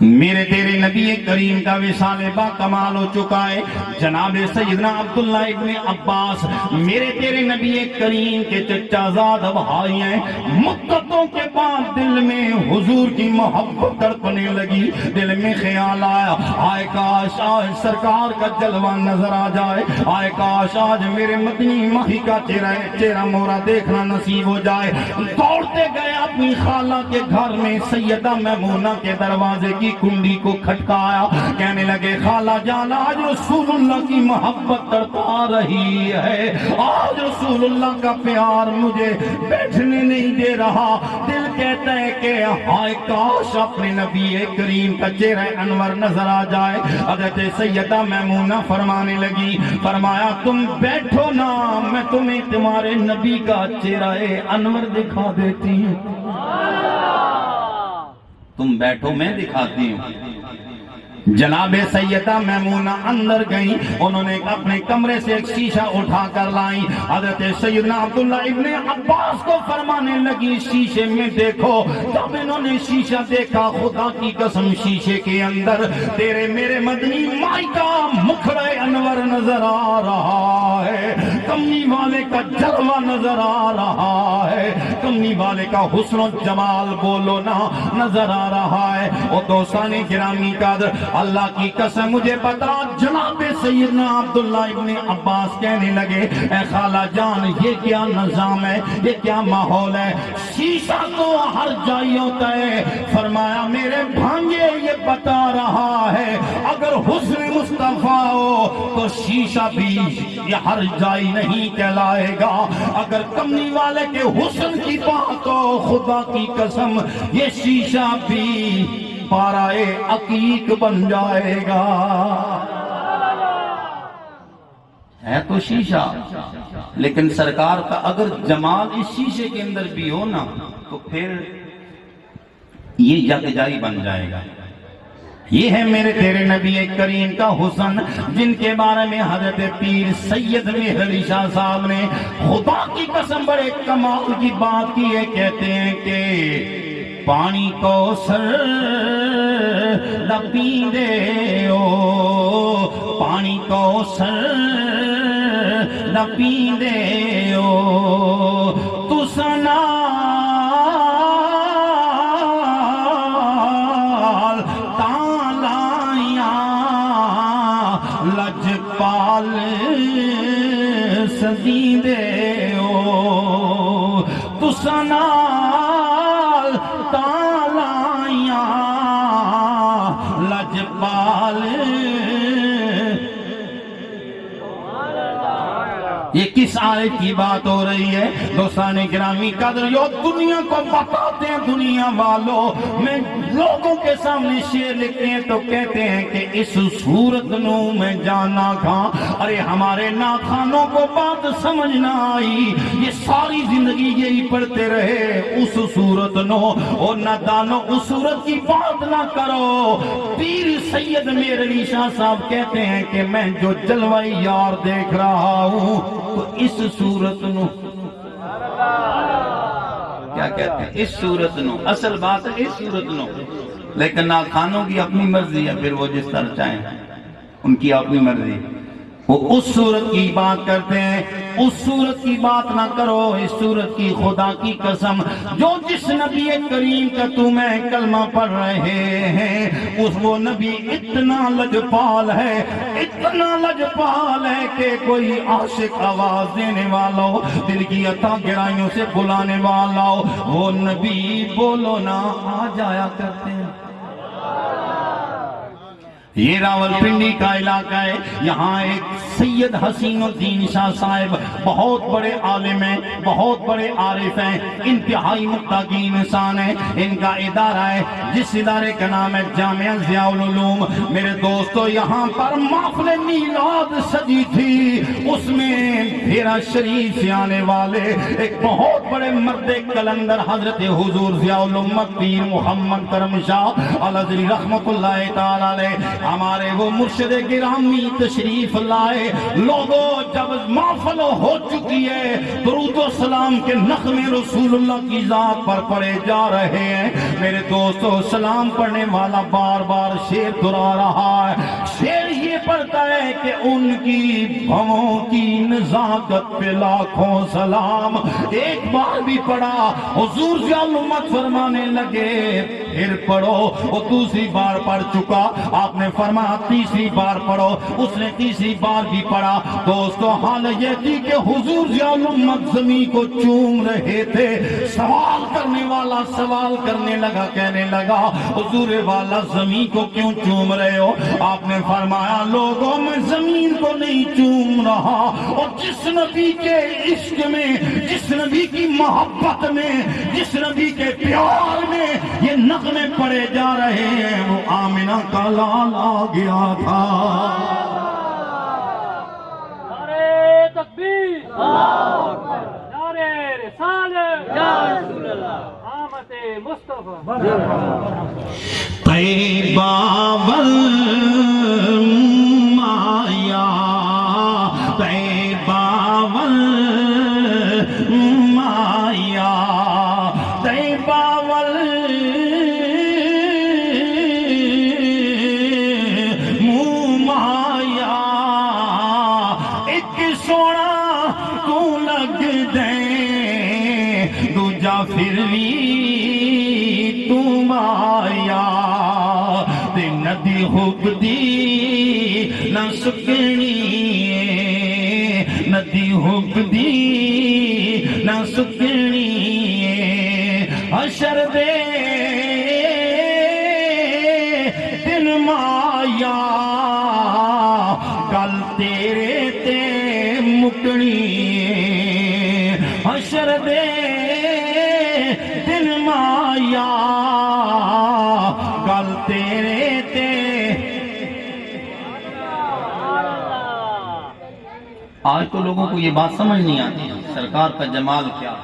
میرے تیرے نبی کریم کا وصال با کمال ہو چکا ہے۔ جناب سیدنا عبداللہ ابن عباس میرے تیرے نبی کریم کے چچا زاد بھائی ہیں۔ مدتوں کے بعد دل میں حضور کی محبت تڑپنے لگی، دل میں خیال آیا آئے کاش آج سرکار کا جلوہ نظر آ جائے، آئے کاش آج میرے مدنی ماہی کا چہرہ مورا دیکھنا نصیب ہو جائے۔ دوڑتے گئے اپنی خالہ کے گھر میں، سیدہ میمونہ کے دروازے کی کنڈی کو کھٹکایا، کہنے لگے خالہ جان آج رسول اللہ کی محبت تڑپا رہی ہے، آج رسول اللہ کا پیار مجھے بیٹھنے نہیں دے رہا، دل کہتا ہے کہ ہائے کاش اپنے نبی کریم کا چہرہ انور نظر آ جائے۔ حضرت سیدہ میمونہ فرمانے لگی، فرمایا تم بیٹھو نا، میں تمہیں تمہارے نبی کا چہرہ انور دکھا دیتی ہوں، تم بیٹھو میں دکھاتی ہوں۔ جناب سیدہ میمونہ اندر گئیں، انہوں نے اپنے کمرے سے ایک شیشہ اٹھا کر لائیں، حضرت سیدنا عبداللہ ابن عباس کو فرمانے لگی شیشے میں دیکھو۔ جب انہوں نے شیشہ دیکھا، خدا کی قسم شیشے کے اندر تیرے میرے مدنی مائی کا مکھڑے انور نظر آ رہا ہے، کمنی والے کا جلوہ نظر آ رہا ہے، کمنی والے کا حسن و جمال بولو نا نظر آ رہا ہے۔ اور دوستان گرامی قدر اللہ کی قسم مجھے بتا، جناب سیدنا عبداللہ ابن عباس کہنے لگے اے خالہ جان یہ کیا نظام ہے، یہ کیا ماحول ہے، شیشہ تو ہر جائی ہوتا ہے۔ فرمایا میرے بھانجے یہ بتا رہا ہے اگر حسن مصطفیٰ ہو تو شیشہ بھی یہ ہر جائی نہیں کہلائے گا، اگر کمنی والے کے حسن کی بات ہو خدا کی قسم یہ شیشہ بھی پارائے عقیق بن جائے گا۔ ہے تو شیشہ لیکن سرکار کا اگر جمال اس شیشے کے اندر بھی ہو نا تو پھر یہ یکجائی بن جائے گا۔ یہ ہے میرے تیرے نبی کریم کا حسن، جن کے بارے میں حضرت پیر سید مہر علی شاہ صاحب نے خدا کی قسم بڑے کمال کی بات کی ہے۔ کہتے ہیں کہ پانی کو سر نہ پیندے ہو، پانی کو سر نہ پیندے ہو، تو سنا لجپال سدیندے ہو، تو سنال تالائیاں لجپال۔ یہ کس آیت کی بات ہو رہی ہے دوستان گرامی قدر؟ یہ دنیا کو بتاتے ہیں دنیا والوں، میں لوگوں کے سامنے شعر لکھتے ہیں تو کہتے ہیں کہ اس صورت نو میں جانا کھاں۔ ارے ہمارے ناخانوں کو بات سمجھ نہ آئی، یہ ساری زندگی یہی پڑھتے رہے اس صورت نو، اور نہ دانو اس صورت کی بات نہ کرو۔ پیر سید مہر علی شاہ صاحب کہتے ہیں کہ میں جو جلوہ یار دیکھ رہا ہوں تو اس صورت نو، کیا کہتے ہیں اس صورت نو، اصل بات ہے اس صورت نو، لیکن ناخانوں کی اپنی مرضی ہے، پھر وہ جس طرح چاہیں ان کی اپنی مرضی، وہ اس صورت کی بات کرتے ہیں۔ اس صورت کی بات نہ کرو، اس صورت کی خدا کی قسم جو جس نبی کریم کا تمہیں کلمہ پڑھ رہے ہیں اس وہ نبی اتنا لجپال ہے، اتنا لجپال ہے کہ کوئی عاشق آواز دینے والا ہو، دل کی عطا گرائیوں سے بلانے والا ہو، وہ نبی بولو نا آ جایا کرتے ہیں۔ یہ راول پنڈی کا علاقہ ہے، یہاں ایک سید حسین الدین شاہ صاحب بہت بڑے عالم ہیں، بہت بڑے عارف ہیں، انتہائی متقی انسان ہیں، ان کا ادارہ ہے جس ادارے کا نام ہے جامعہ ضیاء العلوم۔ میرے دوستو یہاں پر محفل میلاد سجی تھی، اس میں بھیرا شریف سے آنے والے ایک بہت بڑے مرد کلندر حضرت حضور ضیاء العلوم پیر محمد کرم شاہ الازہری رحمت اللہ تعالی علیہ ہمارے وہ مرشد گرامی تشریف لائے. لوگوں جب محفل ہو چکی ہے درود و سلام کے نغمے رسول اللہ کی ذات پر پڑے جا رہے ہیں. میرے دوستو سلام پڑھنے والا بار بار شعر دہرا رہا ہے. شعر یہ پڑھتا ہے کہ ان کی بھووں کی نزاکت پہ لاکھوں سلام. ایک بار بھی پڑھا حضور ضیاء الامت فرمانے لگے پھر پڑھو. وہ دوسری بار پڑھ چکا, آپ نے فرمایا تیسری بار پڑھو. اس نے تیسری بار بھی پڑھا. دوستو حال یہ تھی کہ حضور ضیاء الامت زمین کو چوم رہے تھے. سوال کرنے والا سوال کرنے لگا, کہنے لگا حضور والا زمین کو کیوں چوم رہے ہو؟ آپ نے فرمایا لوگوں میں زمین کو نہیں چوم رہا, اور جس نبی کے عشق میں, جس نبی کی محبت میں, جس نبی کے پیار میں یہ نغمے پڑے جا رہے ہیں وہ آمنہ کا لال آ گیا تھا. نعرے تکبیر، نعرے رسالت، یا رسول اللہ، آمد مصطفیٰ. طیبہ مایا طیبہ مایا طیبہ مایا ایک سونا تو لگ دے دوجا پھر بھی تم آیا. ندی حب دی نہ سکنی, ندی حب دی نہ سکنی. حشر دے دن مایا کل تیرے تے مکنی. حشر دے دن مایا کل تیرے تے. آج تو لوگوں کو یہ بات سمجھ نہیں آتی سرکار کا جمال کیا.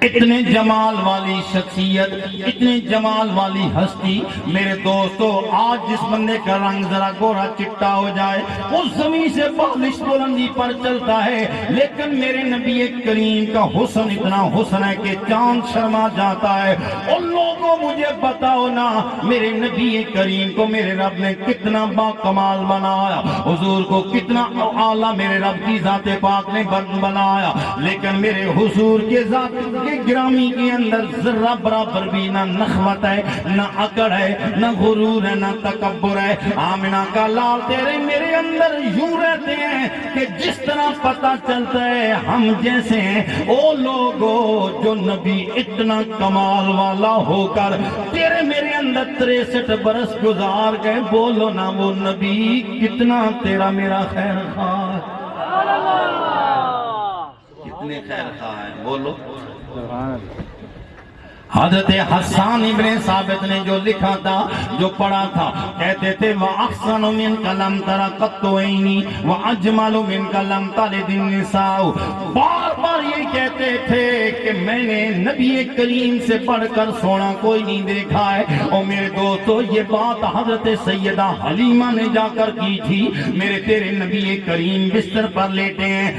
اتنے جمال والی شخصیت, اتنے جمال والی ہستی. میرے دوستو آج جس بندے کا رنگ ذرا گورا چٹا ہو جائے اس زمین سے بالش بلندی پر چلتا ہے, لیکن میرے نبی کریم کا حسن اتنا حسن ہے کہ چاند شرما جاتا ہے. ان لوگوں مجھے بتاؤ نا میرے نبی کریم کو میرے رب نے کتنا با کمال بنایا, حضور کو کتنا اعلیٰ میرے رب کی ذات پاک نے بنایا, لیکن میرے حضور کے ذات گرامی کے اندر ذرہ برابر بھی نہ نخوت ہے, نہ اکڑ ہے, نہ غرور ہے, نہ تکبر ہے. آمنہ کا لال تیرے میرے اندر یوں رہتے ہیں کہ جس طرح پتہ چلتا ہے ہم جیسے ہیں. او لوگوں جو نبی اتنا کمال والا ہو کر تیرے میرے اندر 63 برس گزار گئے, بولو نا وہ نبی کتنا تیرا میرا خیر خواہ, کتنے خیر خواہ ہیں, بولو. حضرت حسان ابن ثابت نے جو لکھا تھا, جو پڑھا تھا, کہتے تھے وَأَحْسَنُ مِنْكَ لَمْ تَرَ قَطُّ عَيْنِي وَأَجْمَلُ مِنْكَ لَمْ تَلِدِ النِّسَاءُ. بار بار یہ کہتے تھے کہ میں نے نبی کریم سے پڑھ کر سونا کوئی نہیں دیکھا ہے. اور میرے دوستو یہ بات حضرت سیدہ حلیمہ نے جا کر کی تھی. میرے تیرے نبی کریم بستر پر لیٹے ہیں,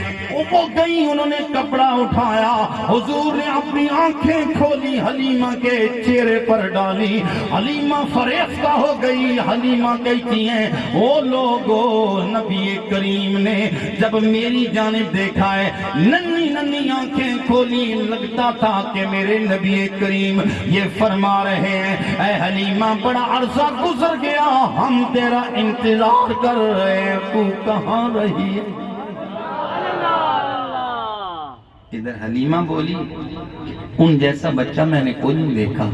وہ گئی, انہوں نے کپڑا اٹھایا, حضور نے اپنی آنکھیں کھولی, حلیمہ کے چہرے پر ڈالی. حلیمہ فریفتہ ہو گئی. حلیمہ کہتی ہیں وہ لوگوں نبی کریم نے جب میری جانب دیکھا ہے ننھی ننھی آنکھیں کھولی, لگتا تھا کہ میرے نبی کریم یہ فرما رہے ہیں اے حلیمہ بڑا عرصہ گزر گیا ہم تیرا انتظار کر رہے ہیں, تو کہاں رہی. ادھر حلیمہ بولی ان جیسا بچہ میں نے کوئی نہیں دیکھا.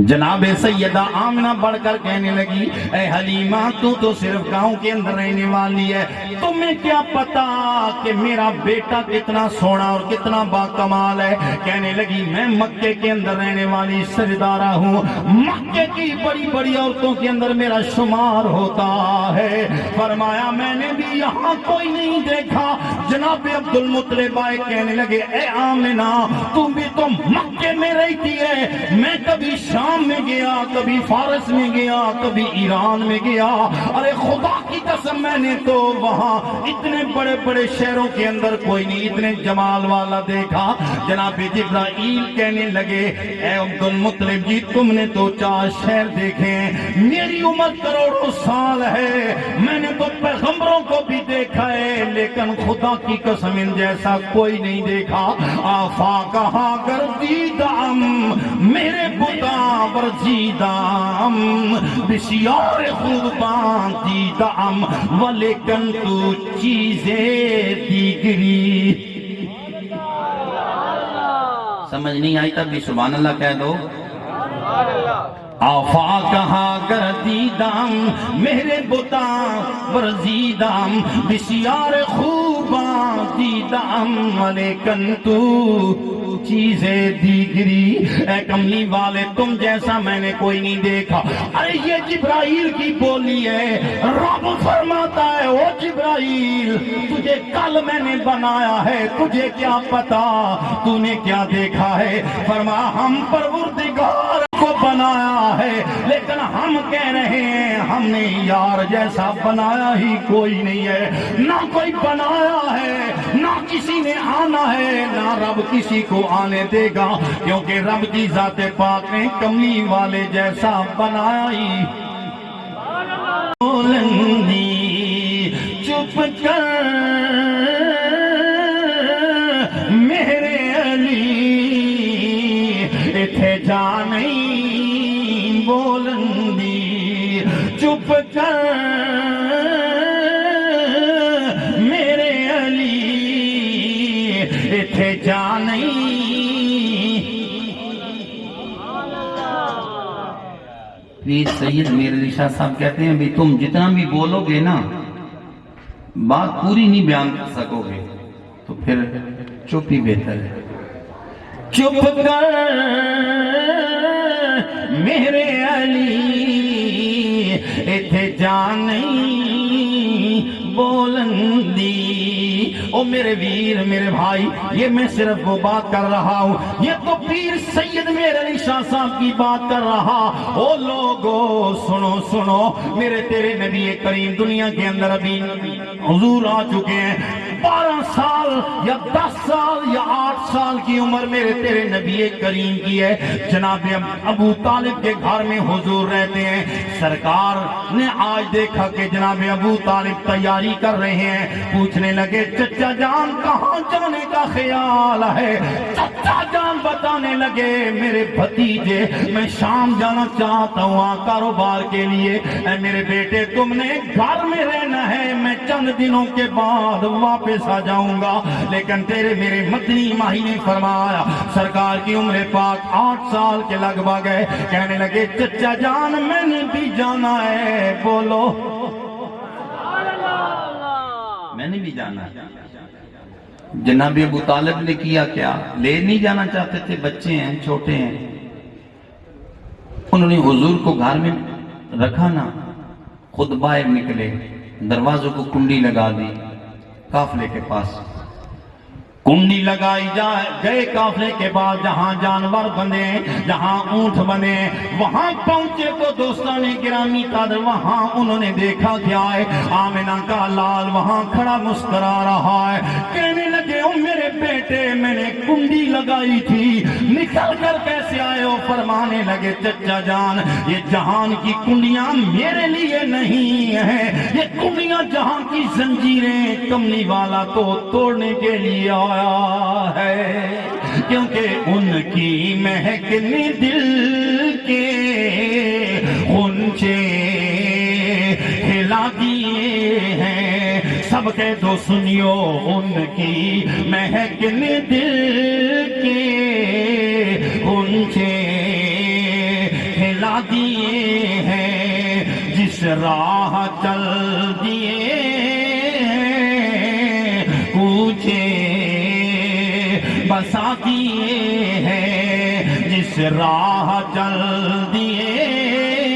جناب سیدہ آمنہ بڑھ کر کہنے لگی اے حلیمہ تو صرف گاؤں کے اندر رہنے والی ہے, تمہیں کیا پتا کہ میرا بیٹا کتنا سونا اور کتنا با کمال ہے. کہنے لگی میں مکے کے اندر رہنے والی سردارہ ہوں, مکے کی بڑی بڑی عورتوں کے اندر میرا شمار ہوتا ہے. فرمایا میں نے بھی یہاں کوئی نہیں دیکھا. جناب عبدل مطلب آئے کہنے لگے اے آمنہ تم بھی تو مکے میں رہتی ہے، میں کبھی شام میں گیا، کبھی فارس میں گیا، کبھی ایران میں گیا، ارے خدا کی قسم میں نے تو وہاں اتنے بڑے بڑے شہروں کے اندر کوئی نہیں اتنے جمال والا دیکھا۔ جناب جبرائیل کہنے لگے اے عبدالمطلب جی تم نے تو 4 شہر دیکھے ہیں، میری عمر کروڑوں سال ہے، میں نے تو پیغمبروں کو بھی دیکھا ہے لیکن خدا کی قسم ان جیسا کوئی نہیں دیکھا۔ آفاقہا گردیدام میرے بتا ورزیدام بسیار خوبان دیدام ولیکن تو چیزیں دیگری۔ سمجھ نہیں آئی تب بھی سبحان اللہ کہہ دو۔ آفاقہا گردیدام میرے بتا ورزیدام بسیار خوباں دیدام ولیکن تو چیزیں دیگری، اے کملی والے تم جیسا میں نے کوئی نہیں دیکھا۔ ارے یہ جبرائیل کی بولی ہے، رب فرماتا ہے او جبرائیل تجھے کل میں نے بنایا ہے، تجھے کیا پتا تو نے کیا دیکھا ہے؟ فرما ہم پروردگار کو بنایا ہے لیکن ہم کہہ رہے ہیں ہم نے یار جیسا بنایا ہی کوئی نہیں ہے، نہ کوئی بنایا ہے، نہ کسی نے آنا ہے، نہ رب کسی کو آنے دے گا، کیونکہ رب کی ذات پاک نے کملی والے جیسا بنایا ہی۔ بولندی چپ کر میرے علی اتھے جا نہیں، بولندی چپ کر میرے علی اتھے جا نہیں۔ پیر سید میر علی شاہ صاحب کہتے ہیں بھی تم جتنا بھی بولو گے نا بات پوری نہیں بیان کر سکو گے تو پھر چپ ہی بہتر ہے۔ چپ کر میرے علی اتھے جان نہیں، بولندی او میرے ویر میرے بھائی یہ میں صرف وہ بات کر رہا ہوں، یہ تو پیر سید میر علی شاہ صاحب کی بات کر رہا۔ او لوگو سنو سنو، میرے تیرے نبی کریم دنیا کے اندر ابھی حضور آ چکے ہیں، 12 سال یا 10 سال یا 8 سال کی عمر میرے تیرے نبی کریم کی ہے۔ جناب ابو طالب کے گھر میں حضور رہتے ہیں، سرکار نے آج دیکھا کہ جناب ابو طالب تیاری کر رہے ہیں، پوچھنے لگے چچا جان کہاں جانے کا خیال ہے؟ چچا جان بتانے لگے میرے بھتیجے میں شام جانا چاہتا ہوں کاروبار کے لیے۔ اے میرے بیٹے تم نے گھر میں رہنا ہے، میں چند دنوں کے بعد واپس آ جاؤں گا، لیکن تیرے میرے مدنی ماہی نے فرمایا سرکار کی عمر پاک 8 سال کے لگ بھگ ہے، کہنے لگے چچا جان میں نے بھی جانا ہے، بولو میں نے بھی جانا ہے۔ جناب ابو طالب نے کیا کیا؟ لے نہیں جانا چاہتے تھے، بچے ہیں چھوٹے ہیں، انہوں نے حضور کو گھر میں رکھا نا، خود باہر نکلے، دروازوں کو کنڈی لگا دی، قافلے کے پاس کنڈی لگائی گئے، قافلے کے بعد جہاں جانور بندے جہاں اونٹ بندے وہاں پہنچے تو دوستان گرامی قدر وہاں انہوں نے دیکھا کیا ہے، آمنہ کا لال وہاں کھڑا مسکرا رہا ہے، کہنے لگے او میرے بیٹے میں نے کنڈی لگائی تھی نکل کر کیسے آئے ہو؟ فرمانے لگے چچا جان یہ جہان کی کنڈیاں میرے لیے نہیں ہیں، یہ کنڈیاں جہاں کی زنجیریں کملی والا تو توڑنے کے لیے آیا ہے، کیونکہ ان کی مہک نے دل کے غنچے ہلا دیے ہیں، سب کے تو سنیو ان کی مہک نے دل کے غنچے ہلا دیے ہیں، جس راہ چل دیے ہیں کوچے بسا دیے ہیں، جس راہ چل دیے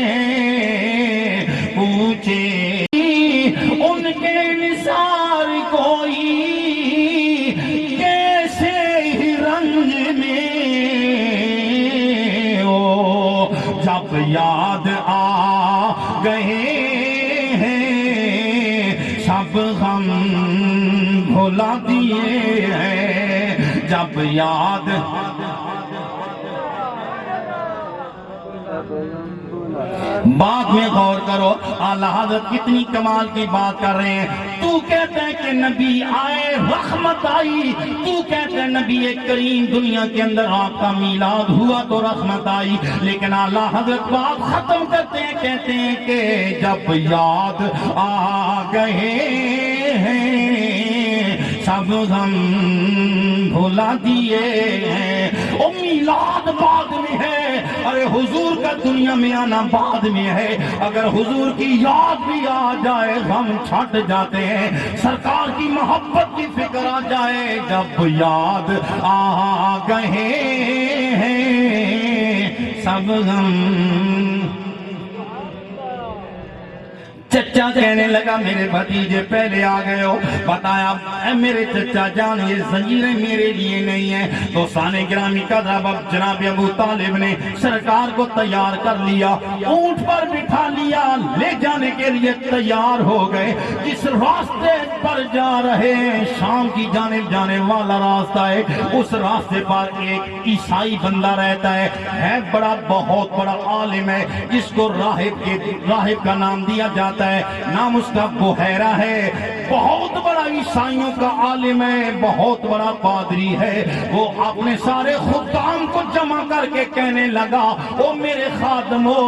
ہیں کوچے ان کے نثار کوئی شوق یاد آ گئے ہیں، سب غم بھلا دیے ہیں جب یاد بات میں غور کرو، اعلیٰ حضرت کتنی کمال کی بات کر رہے ہیں۔ تو کہتے ہیں کہ نبی آئے رحمت آئی، تو کہتے ہیں نبی کریم دنیا کے اندر آپ کا میلاد ہوا تو رحمت آئی، لیکن اعلیٰ حضرت بات ختم کرتے ہیں، کہتے ہیں کہ جب یاد آ گئے ہیں سب غم بھلا دیے ہیں۔ او میلاد بعد میں ہے، ارے حضور کا دنیا میں آنا بعد میں ہے، اگر حضور کی یاد بھی آ جائے غم چھٹ جاتے ہیں، سرکار کی محبت کی فکر آ جائے جب یاد آ گئے ہیں سب غم۔ چچا کہنے لگا میرے بھتیجے پہلے آ گئے ہو، بتایا اے میرے چچا جان یہ زنجیریں میرے لیے نہیں ہیں۔ دوستان گرامی کا اب جناب ابو طالب نے سرکار کو تیار کر لیا، اونٹ پر بٹھا لیا، لے جانے کے لیے تیار ہو گئے۔ جس راستے پر جا رہے ہیں شام کی جانب جانے والا راستہ ہے، اس راستے پر ایک عیسائی بندہ رہتا ہے بڑا بہت بڑا عالم ہے، جس کو راہب کا نام دیا جاتا ہے، نام اس کا بحیرہ ہے، بہت بڑا عیسائیوں کا عالم ہے، بہت بڑا پادری ہے۔ وہ اپنے سارے خدام کو جمع کر کے کہنے لگا او میرے خادمو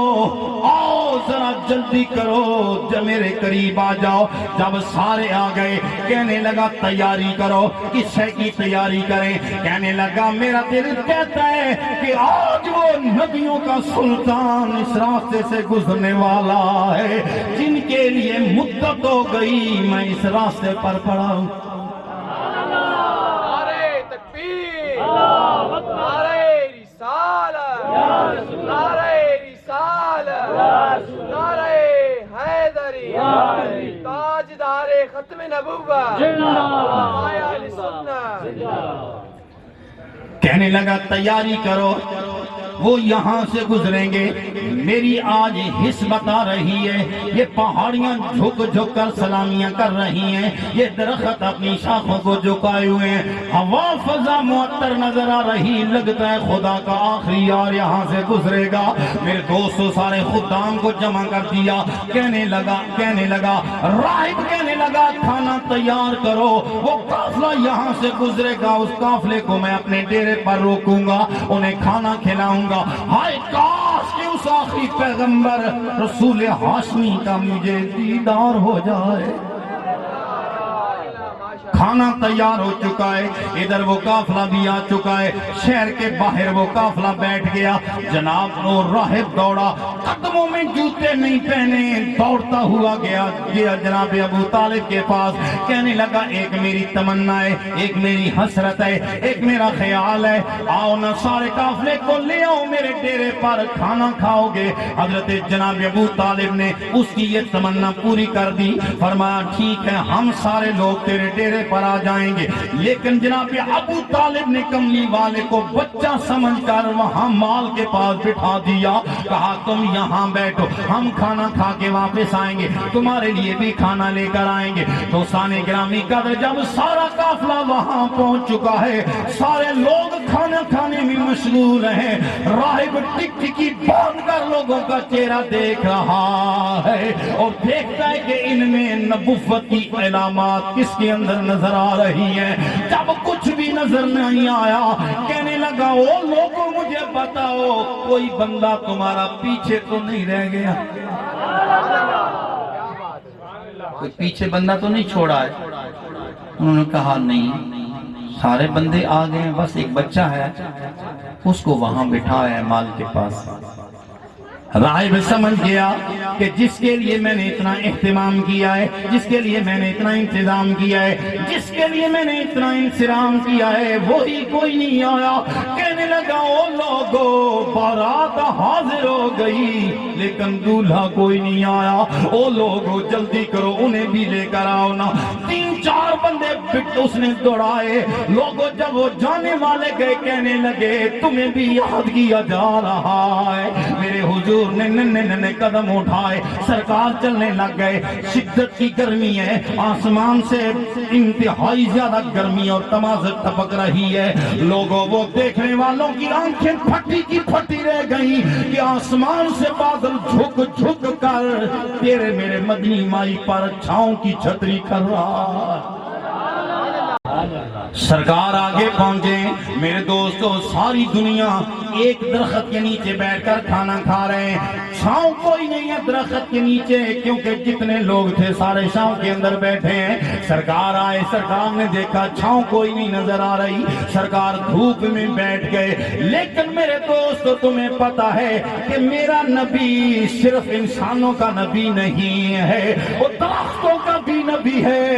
آؤ ذرا جلدی کرو، جب میرے قریب آ جاؤ۔ جب سارے آ گئے کہنے لگا تیاری کرو، کس شے کی تیاری کریں؟ کہنے لگا میرا دل کہتا ہے کہ آج وہ نبیوں کا سلطان اس راستے سے گزرنے والا ہے جن کے لیے مدت ہو گئی میں اس راستے پر پڑا ہوں۔ نعرہ تکبیر، نعرہ رسالت، نعرہ رسالت، نعرہ حیدری، تاجدار ختم نبوت، آیا علی سنت۔ کہنے لگا تیاری کرو، وہ یہاں سے گزریں گے، میری آج حس بتا رہی ہے، یہ پہاڑیاں جھک جھک کر سلامیاں کر رہی ہیں، یہ درخت اپنی شاخوں کو جھکائے ہوئے ہیں، ہوا فضا معطر نظر آ رہی، لگتا ہے خدا کا آخری یار یہاں سے گزرے گا۔ میرے دوستوں سارے خدام کو جمع کر دیا، کہنے لگا راہب کہنے لگا کھانا تیار کرو، وہ قافلہ یہاں سے گزرے گا، اس قافلے کو میں اپنے ڈیرے پر روکوں گا، انہیں کھانا کھلاؤں گا۔ ہائے کاش کہ اس آخری پیغمبر رسول ہاشمی کا مجھے دیدار ہو جائے۔ کھانا تیار ہو چکا ہے، ادھر وہ قافلہ بھی آ چکا ہے، شہر کے باہر وہ قافلہ بیٹھ گیا۔ جناب وہ راہب دوڑا، قدموں میں جوتے نہیں پہنے، دوڑتا ہوا گیا جناب ابو طالب کے پاس، کہنے لگا ایک میری تمنا ہے، ایک میری حسرت ہے، ایک میرا خیال ہے، آؤ نہ سارے قافلے کو لے آؤ میرے ڈیرے پر، کھانا کھاؤ گے۔ حضرت جناب ابو طالب نے اس کی یہ تمنا پوری کر دی، فرمایا ٹھیک ہے ہم سارے لوگ تیرے ڈیرے پر آ جائیں گے، لیکن جناب ابو طالب نے کملی والے کو بچہ سمجھ کر وہاں مال کے پاس بٹھا دیا، کہا تم یہاں بیٹھو، ہم کھانا کھا کے واپس آئیں گے، تمہارے لیے بھی کھانا لے کر آئیں گے۔ دوستان گرامی قدر جب سارا قافلہ وہاں پہنچ چکا ہے، سارے لوگ کھانا کھانے میں مشغول ہیں، راہب ٹک ٹکی باندھ کر لوگوں کا چہرہ دیکھ رہا ہے اور دیکھتا ہے کہ ان میں نبوت کی علامات کس کے اندر نظر آ رہی ہے۔ جب کچھ بھی نظر نہیں آیا کہنے لگا او لوگوں مجھے بتاؤ کوئی بندہ تمہارا پیچھے تو نہیں رہ گیا، کوئی پیچھے بندہ تو نہیں چھوڑا ہے؟ انہوں نے کہا نہیں، سارے بندے آ گئے ہیں، بس ایک بچہ ہے اس کو وہاں بٹھا ہے مال کے پاس۔ راہب سمجھ گیا کہ جس کے لیے میں نے اتنا اہتمام کیا ہے، جس کے لیے میں نے اتنا انتظام کیا ہے، جس کے لیے میں نے اتنا انصرام کیا ہے وہی کوئی نہیں آیا۔ کہنے لگا او لوگو بارات حاضر ہو گئی لیکن دولہا کوئی نہیں آیا، او لوگو جلدی کرو انہیں بھی لے کر آؤ نا۔ 3-4 بندے اس نے دوڑائے، لوگوں جب وہ جانے والے گئے کہنے لگے تمہیں بھی یاد کیا جا رہا ہے، میرے حضور حضور نے ننے ننے قدم اٹھائے، سرکار چلنے لگ گئے۔ شدت کی گرمی ہے، آسمان سے انتہائی زیادہ گرمی اور تمازت ٹپک رہی ہے۔ لوگوں وہ دیکھنے والوں کی آنکھیں پھٹی کی پھٹی رہ گئی کہ آسمان سے بادل جھک جھک کر تیرے میرے مدنی مائی پر چھاؤں کی چھتری کر رہا۔ سرکار آگے پہنچے، میرے دوستو ساری دنیا ایک درخت کے نیچے بیٹھ کر کھانا کھا رہے ہیں، چھاؤں کوئی نہیں ہے درخت کے نیچے، کیونکہ جتنے لوگ تھے سارے چھاؤں کے اندر بیٹھے ہیں۔ سرکار آئے، سرکار نے دیکھا چھاؤں کوئی نہیں نظر آ رہی، سرکار دھوپ میں بیٹھ گئے۔ لیکن میرے دوستو تمہیں پتا ہے کہ میرا نبی صرف انسانوں کا نبی نہیں ہے، وہ درختوں کا بھی نبی ہے۔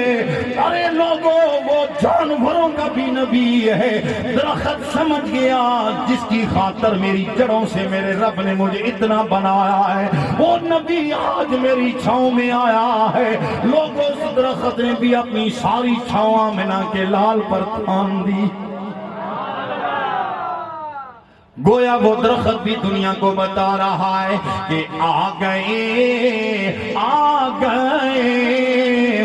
ارے لوگوں وہ جانوروں کا بھی نبی ہے۔ درخت سمجھ گیا جس کی خاطر میری جڑوں سے میرے رب نے مجھے اتنا بنایا ہے، وہ نبی آج میری چھاؤں میں آیا ہے۔ لوگوں اس درخت نے بھی اپنی ساری چھاؤں آمنہ کے لال پر تھام دی۔ گویا وہ درخت بھی دنیا کو بتا رہا ہے کہ آ گئے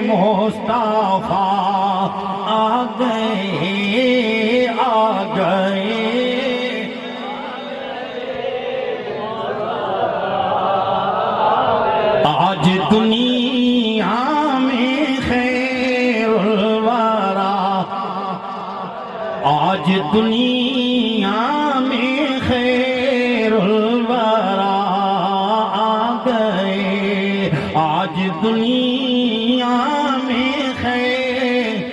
مصطفیٰ، آ گئے آج دنیا میں خیر الورا، آج دنیا میں خیر الورا آ گئے، آج دنیا میں خیر۔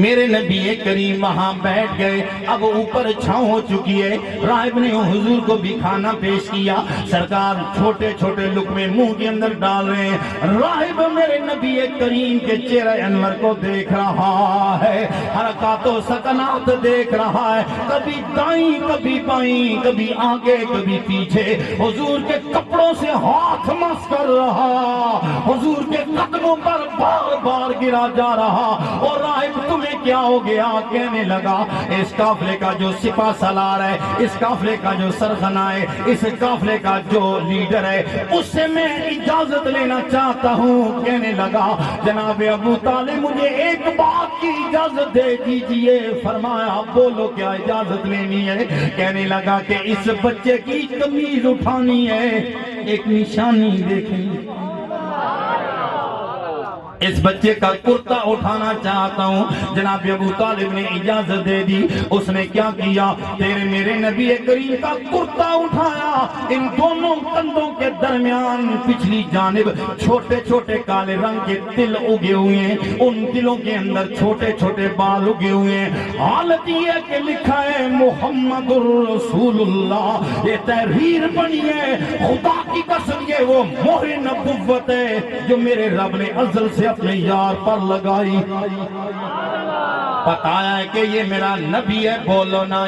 میرے نبی کریم وہاں بیٹھ گئے، اب اوپر چھاؤں ہو چکی ہے۔ راہب نے حضور کو بھی کھانا پیش کیا، سرکار چھوٹے چھوٹے لقمے منہ کے اندر ڈال رہے ہیں۔ راہب میرے نبی کریم کے چہرہ انور کو دیکھ رہا ہے، حرکات و سکنات دیکھ رہا ہے، کبھی دائیں کبھی بائیں، کبھی آگے کبھی پیچھے، حضور کے کپڑوں سے ہاتھ مس کر رہا، حضور کے قدموں پر بار بار گرا جا رہا۔ اور راہب تمہیں کیا ہو گیا؟ کہنے لگا اس قافلے کا جو سپاہ سالار ہے، اس قافلے کا جو سرغنہ ہے، اس قافلے کا جو لیڈر ہے، اس سے میں اجازت لینا چاہتا ہوں۔ کہنے لگا جناب ابو طالب مجھے ایک بات کی اجازت دے دیجئے۔ فرمایا بولو کیا اجازت لینی ہے؟ کہنے لگا کہ اس بچے کی قمیض اٹھانی ہے، ایک نشانی دیکھیں، اس بچے کا کرتا اٹھانا چاہتا ہوں۔ جناب ابو طالب نے اجازت دے دی۔ اس نے کیا کیا؟ تیرے میرے نبی کریم کا کرتا اٹھایا، ان دونوں کندھوں کے درمیان پچھلی جانب چھوٹے چھوٹے کالے رنگ کے تل اگے ہوئے ہیں، ان تلوں کے اندر چھوٹے چھوٹے بال اگے ہوئے ہیں۔ حالت یہ کہ لکھا ہے محمد الرسول اللہ، یہ تحریر بنی ہے، خدا کی قسم یہ وہ مہر نبوت ہے جو میرے رب نے ازل سے اپنے یار پر لگائی۔ بتایا ہے کہ یہ میرا نبی ہے، بولو نا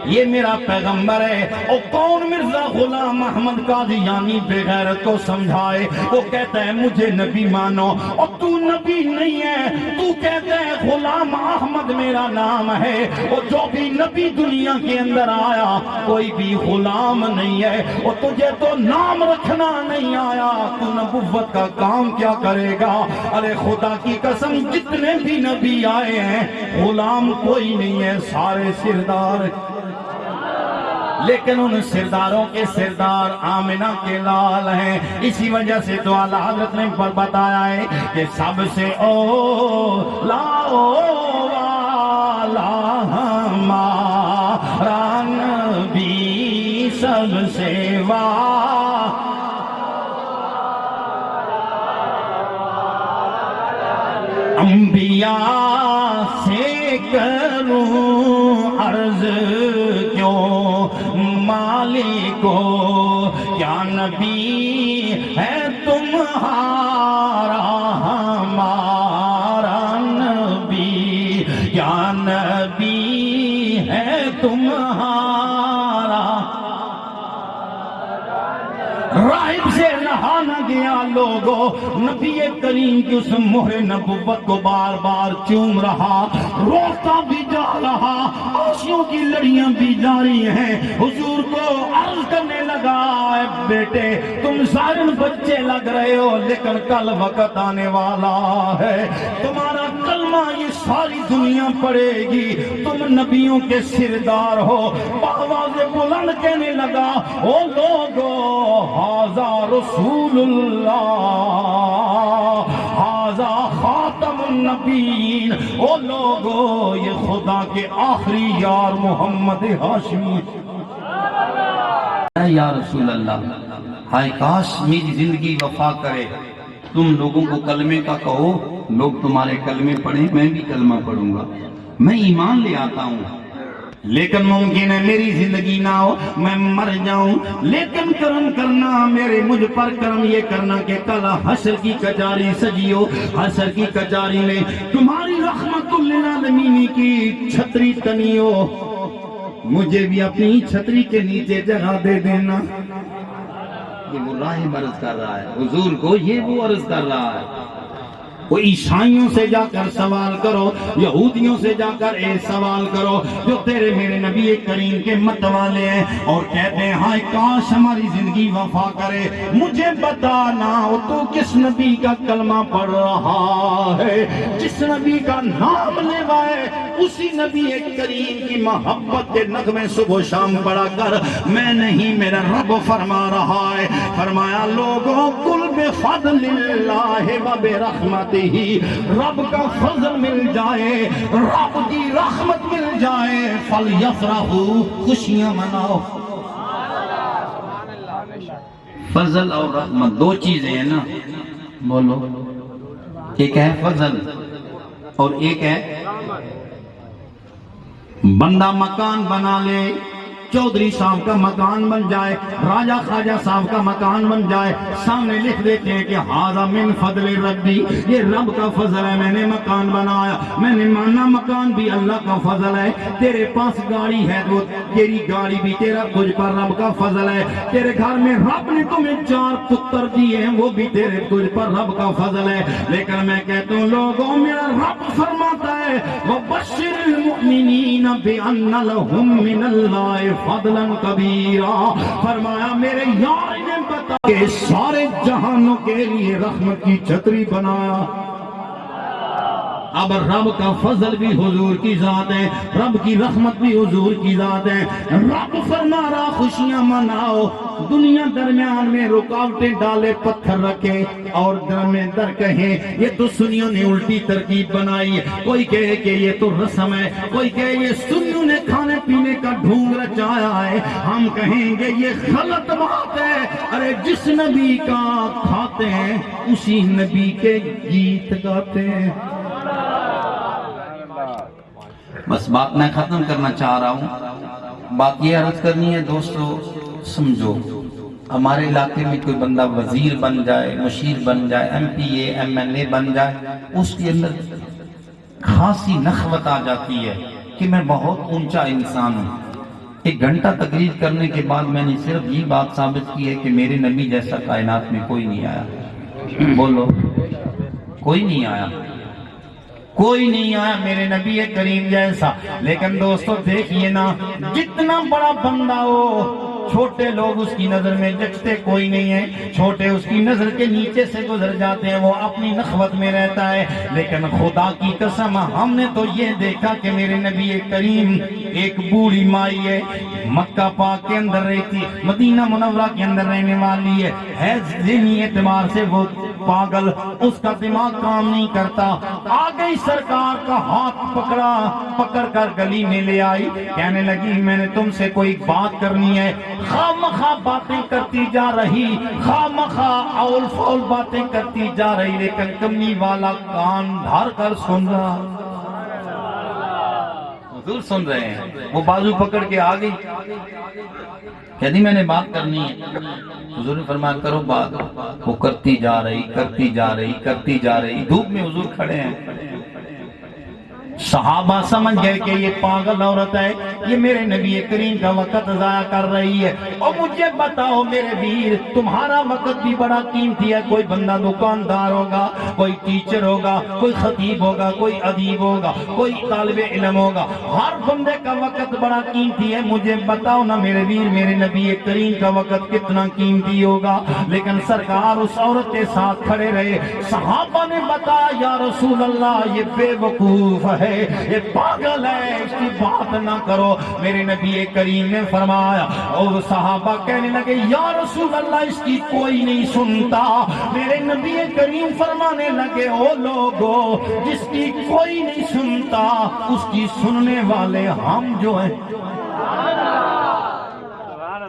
یہ میرا پیغمبر ہے۔ اور کون مرزا غلام احمد قادیانی بے غیرت کو سمجھائے؟ وہ کہتا ہے مجھے نبی مانو، اور تو نبی نہیں ہے، تو کہتا ہے غلام احمد میرا نام ہے۔ اور جو بھی نبی دنیا کے اندر آیا کوئی بھی غلام نہیں ہے، اور تجھے تو نام رکھنا نہیں آیا، تو نبوت کا کام کیا کرے گا؟ ارے خدا کی قسم جتنے بھی نبی آئے ہیں غلام کوئی نہیں ہے، سارے سردار، لیکن ان سرداروں کے سردار آمنہ کے لال ہیں۔ اسی وجہ سے تو اعلیٰ حضرت نے بتایا ہے کہ سب سے اولا والا ہمارا نبی، سب سے انبیاء سے کروں عرض کیوں مالکو، کیا نبی ہے تمہارا ہمارا نبی، کیا نبی ہے تمہارا؟ راہب سے رہا نہ گیا گیا لوگوں، نبی کریم کی اس مہر نبوت کو بار بار چوم رہا، روتا بھی جا رہا، آنسوؤں کی لڑیاں بھی جاری ہیں۔ حضور کو عرض کرنے لگا، اے بیٹے تم ظالم بچے لگ رہے ہو، لیکن کل وقت آنے والا ہے تمہارا کلمہ یہ ساری دنیا پڑھے گی، تم نبیوں کے سردار ہو۔ آواز بلند کہنے لگا، او لوگو ھذا رسول اللہ، ھذا خاتم النبیین، او لوگو یہ خدا کے آخری یار محمد ہاشمی۔ یا رسول اللہ، ہائے کاش میری زندگی وفا کرے، تم لوگوں کو کلمے کا کہو، لوگ تمہارے کلمے پڑھیں، میں بھی کلمہ پڑھوں گا، میں ایمان لے آتا ہوں، لیکن ممکن ہے میری زندگی نہ ہو، میں مر جاؤں، لیکن کرم کرنا میرے مجھ پر کرم یہ کرنا کہ کل حشر کی کچاری سجی ہو، حشر کی کچاری میں تمہاری رحمت للعالمین کی چھتری تنی ہو، مجھے بھی اپنی چھتری کے نیچے جگہ دے دینا۔ یہ وہ راہب عرض کر رہا ہے حضور کو، یہ وہ عرض کر رہا ہے۔ وہ عیسائیوں سے جا کر سوال کرو، یہودیوں سے جا کر سوال کرو جو تیرے میرے نبی کریم کے مت والے ہیں اور کہتے ہیں ہائے کاش ہماری زندگی وفا کرے، مجھے بتانا تو کس نبی کا کلمہ پڑھ رہا ہے، جس نبی کا نام لیوا ہے اسی نبی کریم کی محبت کے نغمے صبح و شام پڑھا کر۔ میں نہیں، میرا رب فرما رہا ہے، فرمایا لوگوں کل بفضل اللہ و برحمتہ، رب کا فضل مل جائے، رب کی رحمت مل جائے، فلیفرحوا، خوشیاں مناؤ۔ فضل اور رحمت دو چیزیں ہیں نا، بولو، ایک ہے فضل اور ایک ہے بندہ مکان بنا لے، چودھری صاحب کا مکان بن جائے، راجہ خواجہ صاحب کا مکان بن جائے، سامنے لکھ دیتے ہیں کہ ھذا من فضل ربی، یہ رب کا فضل ہے، میں نے مکان بنایا، میں نے مانا مکان بھی اللہ کا فضل ہے۔ تیرے پاس گاڑی ہے تو تیری گاڑی بھی تیرا تجھ پر رب کا فضل ہے، تیرے گھر میں رب نے تمہیں 4 پتر دیے ہیں وہ بھی تیرے تجھ پر رب کا فضل ہے۔ لیکن میں کہتا ہوں لوگوں، میرا رب فرماتا ہے وَبَشِّرِ الْمُؤْمِنِينَ بِأَنَّ لَهُم مِّنَ اللَّهِ فضلاً کبیرا، فرمایا میرے یار نے بتا کہ سارے جہانوں کے لیے رحمت کی چھتری بنایا۔ اب رب کا فضل بھی حضور کی ذات ہے، رب کی رحمت بھی حضور کی ذات ہے۔ رب فرما رہا خوشیاں مناؤ، دنیا درمیان میں رکاوٹیں ڈالے، پتھر رکھے اور در میں در کہیں یہ تو سنیوں نے الٹی ترکیب بنائی ہے، کوئی کہے کہ یہ تو رسم ہے، کوئی کہے یہ سنیوں نے کھانے پینے کا ڈھونگ رچایا ہے، ہم کہیں گے یہ غلط بات ہے۔ ارے جس نبی کا کھاتے ہیں اسی نبی کے گیت گاتے ہیں۔ بس بات میں ختم کرنا چاہ رہا ہوں، بات یہ عرض کرنی ہے دوستو، سمجھو ہمارے علاقے میں کوئی بندہ وزیر بن جائے، مشیر بن جائے، M P A M L A بن جائے، اس کے اندر خاصی نخوت آ جاتی ہے کہ میں بہت اونچا انسان ہوں۔ 1 گھنٹہ تقریر کرنے کے بعد میں نے صرف یہ بات ثابت کی ہے کہ میرے نبی جیسا کائنات میں کوئی نہیں آیا، بولو کوئی نہیں آیا، کوئی نہیں آیا میرے نبی کریم جیسا۔ لیکن دوستو دیکھئے نا، جتنا بڑا بندہ ہو چھوٹے لوگ اس کی نظر میں جچتے کوئی نہیں ہے، چھوٹے اس کی نظر کے نیچے سے گزر جاتے ہیں، وہ اپنی نخوت میں رہتا ہے۔ لیکن خدا کی قسم ہم نے تو یہ دیکھا کہ میرے نبی کریم ایک بوڑھی مائی ہے، مکہ پاک کے اندر رہتی، مدینہ منورہ کے اندر رہنے والی ہے ذہنی اعتبار سے وہ پاگل، اس کا دماغ کام نہیں کرتا، آ گئی سرکار کا ہاتھ پکڑ کر گلی میں لے آئی، کہنے لگی میں نے تم سے کوئی بات کرنی ہے، خواہ باتیں کرتی جا رہی، خواہ اول فول باتیں کرتی جا رہی، لیکن کمی والا کان دھار کر سن رہا، حضور سن رہے ہیں، وہ بازو پکڑ کے آ گئی، کہتی میں نے بات کرنی ہے، حضور نے فرمایا کرو بات، وہ کرتی جا رہی، دھوپ میں حضور کھڑے ہیں، صحابہ سمجھ گئے کہ یہ پاگل عورت ہے، یہ میرے نبی کریم کا وقت ضائع کر رہی ہے۔ اور مجھے بتاؤ میرے ویر، تمہارا وقت بھی بڑا قیمتی ہے۔ کوئی بندہ دکاندار ہوگا، کوئی ٹیچر ہوگا، کوئی خطیب ہوگا، کوئی ادیب ہوگا، کوئی طالب علم ہوگا، ہر بندے کا وقت بڑا قیمتی ہے۔ مجھے بتاؤ نا میرے ویر، میرے نبی کریم کا وقت کتنا قیمتی ہوگا۔ لیکن سرکار اس عورت کے ساتھ کھڑے رہے۔ صحابہ نے بتایا یا رسول اللہ یہ بے وقوف ہے، یہ پاگل ہے، اس کی بات نہ کرو۔ میرے نبی کریم نے فرمایا، اور صحابہ کہنے لگے یا رسول اللہ اس کی کوئی نہیں سنتا۔ میرے نبی کریم فرمانے لگے او لوگو، جس کی کوئی نہیں سنتا اس کی سننے والے ہم جو ہیں۔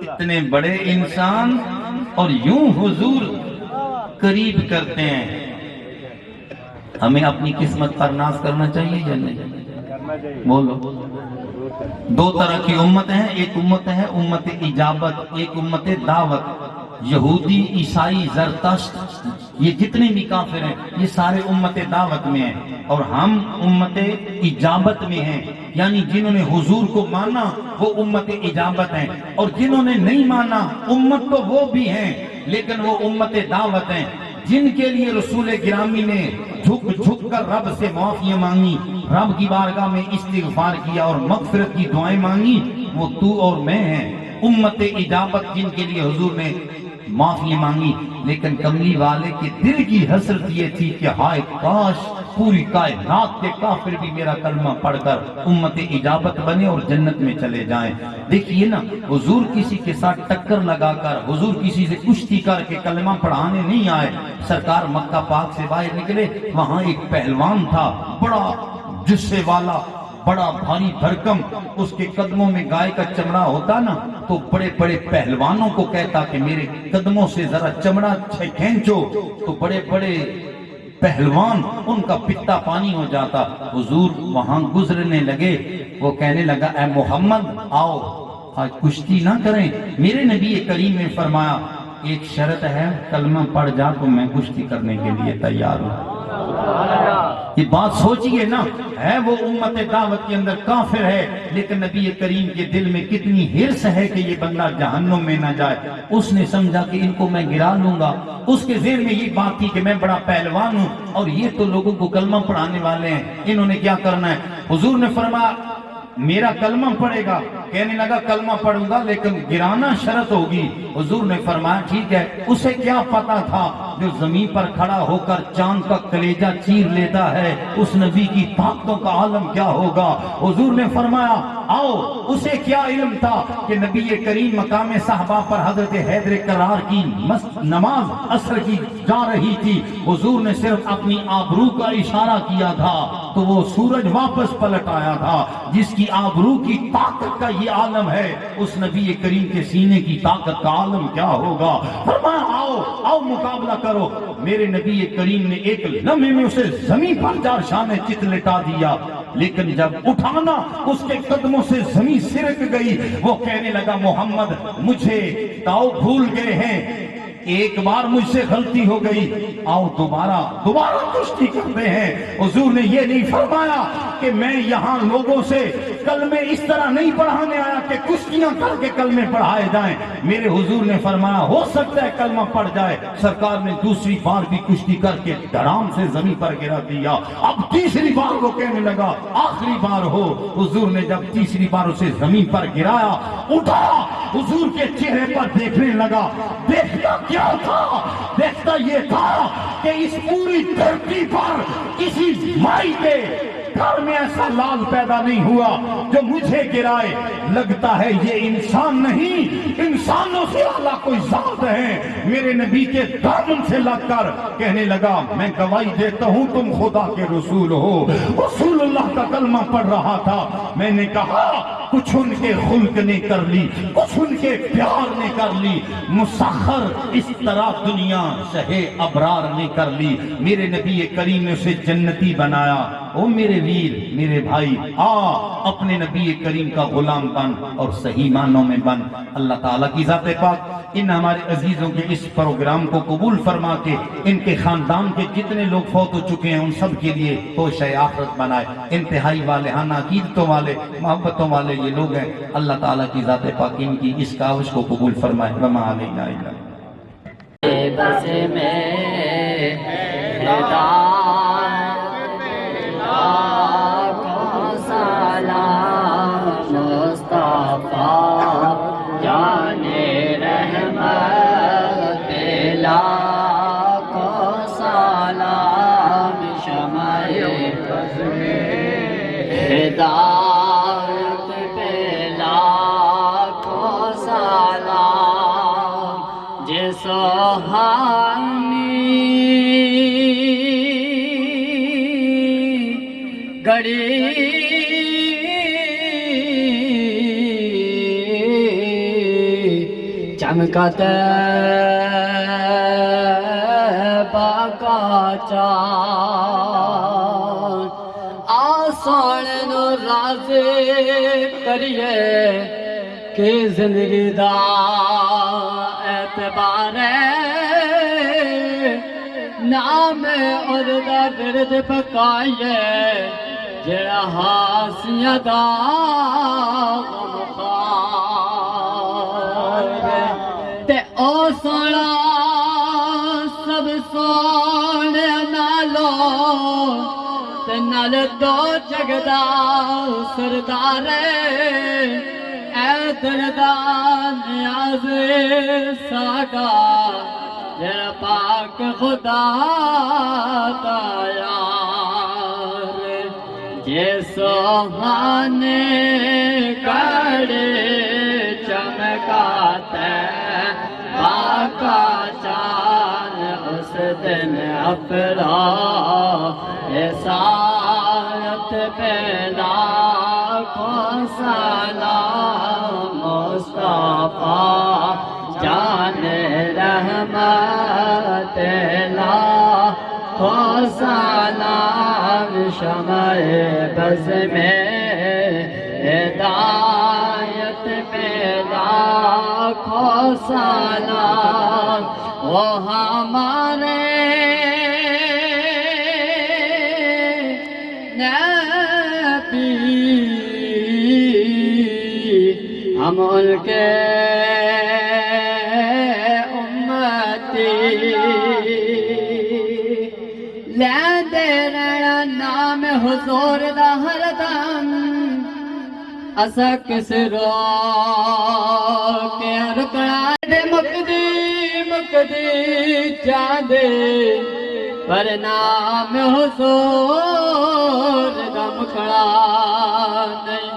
اتنے بڑے انسان اور یوں حضور قریب کرتے ہیں۔ ہمیں اپنی قسمت پر ناز کرنا چاہیے یا نہیں؟ بولو۔ دو طرح کی امت ہیں، ایک امت ہے امت اجابت، ایک امت دعوت۔ یہودی، عیسائی، زرتشت، یہ جتنے بھی کافر ہیں یہ سارے امت دعوت میں ہیں، اور ہم امت اجابت میں ہیں، یعنی جنہوں نے حضور کو مانا وہ امت اجابت ہیں، اور جنہوں نے نہیں مانا امت تو وہ بھی ہیں لیکن وہ امت دعوت ہیں، جن کے لیے رسول گرامی نے جھک جھک کر رب سے معافیاں مانگی، رب کی بارگاہ میں استغفار کیا اور مغفرت کی دعائیں مانگی، وہ تو اور میں ہیں۔ امت اجابت جن کے لیے حضور نے معافیاں مانگی، لیکن کملی والے کے دل کی حسرت یہ تھی کہ ہائے کاش پوری کائنات کے کافر بھی میرا کلمہ پڑھ کر امت اجابت بنے اور جنت میں چلے جائیں۔ دیکھیے نا، حضور کسی کے ساتھ ٹکر لگا کر، حضور کسی سے کشتی کر کے کلمہ پڑھانے نہیں آئے۔ سرکار مکہ پاک سے باہر نکلے، وہاں ایک پہلوان تھا، بڑا جسے والا، بڑا بھاری بھرکم، اس کے قدموں میں گائے کا چمڑا ہوتا نا، تو بڑے بڑے پہلوانوں کو کہتا کہ میرے قدموں سے ذرا چمڑا کھینچو، تو بڑے بڑے پہلوان ان کا پتا پانی ہو جاتا۔ حضور وہاں گزرنے لگے، وہ کہنے لگا اے محمد آؤ آج کشتی نہ کریں۔ میرے نبی کریم نے فرمایا ایک شرط ہے، کلمہ پڑھ جا تو میں کشتی کرنے کے لیے تیار ہوں۔ یہ بات سوچئے نا، ہے وہ امت دعوت کے اندر کافر ہے، لیکن نبی کریم کے دل میں کتنی حرص ہے کہ یہ بندہ جہنم میں نہ جائے۔ اس نے سمجھا کہ ان کو میں گرا لوں گا۔ اس کے ذہن میں یہ بات تھی کہ میں بڑا پہلوان ہوں اور یہ تو لوگوں کو کلمہ پڑھانے والے ہیں، انہوں نے کیا کرنا ہے۔ حضور نے فرمایا میرا کلمہ پڑھے گا، کہنے لگا کلمہ پڑھوں گا لیکن گرانا شرط ہوگی۔ حضور نے فرمایا ٹھیک ہے۔ اسے کیا پتا تھا جو زمین پر کھڑا ہو کر چاند کا کلیجہ چیر لیتا ہے، اس نبی کی طاقتوں کا عالم کیا ہوگا۔ حضور نے فرمایا آؤ، اسے کیا علم تھا کہ نبی کریم مقام صحابہ پر حضرت حیدر کرار کی نماز عصر کی جا رہی تھی، حضور نے صرف اپنی آبرو کا اشارہ کیا تھا تو وہ سورج واپس پلٹ آیا تھا۔ جس کی آبرو کی طاقت کا یہ عالم ہے، اس نبی کریم کے سینے کی طاقت کا عالم کیا ہوگا۔ فرمایا آؤ آؤ مقابلہ کرو۔ میرے نبی کریم نے ایک لمحے میں اسے زمین پر چار شانے چت لٹا دیا، لیکن جب اٹھانا اس کے قدموں سے زمین سرک گئی، وہ کہنے لگا محمد مجھے تاؤ بھول گئے ہیں، ایک بار مجھ سے غلطی ہو گئی، آؤ دوبارہ کشتی کرتے ہیں۔ حضور نے یہ نہیں فرمایا کہ میں یہاں لوگوں سے کلمے اس طرح نہیں پڑھانے آیا کہ کشتیاں کر کے کلمے پڑھائے جائیں۔ میرے حضور نے فرمایا ہو سکتا ہے کلمہ پڑھ جائے۔ سرکار نے دوسری بار بھی کشتی کر کے دھڑام سے زمین پر گرا دیا۔ اب تیسری بار وہ کہنے لگا آخری بار ہو۔ حضور نے جب تیسری بار اسے زمین پر گرایا، اٹھا، حضور کے چہرے پر دیکھنے لگا، دیکھتا کیا تھا؟ دیکھتا یہ تھا کہ اس پوری دھرتی پر کسی مائی کے گھر میں ایسا لال پیدا نہیں ہوا جو مجھے گرائے۔ لگتا ہے یہ انسان نہیں، انسانوں سے اعلیٰ کوئی ذات ہے۔ میرے نبی کے دامن سے لگ کر کہنے لگا میں گواہی دیتا ہوں تم خدا کے رسول ہو۔ رسول اللہ کا کلمہ پڑھ رہا تھا۔ میں نے کہا کچھ ان کے خلق نے کر لی، کچھ ان کے پیار نے کر لی، مسخر اس طرح دنیا شہ ابرار نے کر لی۔ میرے نبی کریم نے اسے جنتی بنایا۔ او میرے ویر، میرے بھائی، اپنے نبی کریم کا غلام بن اور صحیح معنوں میں بن۔ اللہ تعالیٰ کی ذات پاک ان ہمارے عزیزوں کے اس پروگرام کو قبول فرما کے ان کے خاندان کے جتنے لوگ فوت ہو چکے ہیں ان سب کے لیے توشہ آخرت بنائے۔ انتہائی والہانہ عقیدتوں والے، محبتوں والے یہ لوگ ہیں۔ اللہ تعالیٰ کی ذات پاک ان کی اس کاوش کو قبول فرمائے۔ وما علینا الا بس میں لاکھوں سلام مصطفیٰ جانے رحمت، لاکھوں سلام شمع بز میں ہدایت پہ، لاکھوں سلام جس حامی گڑی چمکت باقا چاند، آسان نو راضی کریے کہ زندگی دا اعتبار ہے، نام اور دا ورد پکائیے جڑا ہاسیاں دا غمخوار ہے، تے او سونا سب سونے نالو تے نال دو جگدا سردار اے دردان نیاز ساڈا جڑا پاک خدا دا یار، جے سوہانے گڑے چمکاتے باقا چاند، اس دن افراح ساعت پہ لاکھوں سلام مصطفیٰ جان رحمت، لاکھوں سلام شمع بز میں ہدایت پہ، لاکھوں سلام وہ ہمارے نبی، ہم ان کے لیندے رہنا نام حضور دا ہر دم، اسا کس رو کے رکنا دے مکدی چاندے، پر نام حضور دا مکڑا نہیں،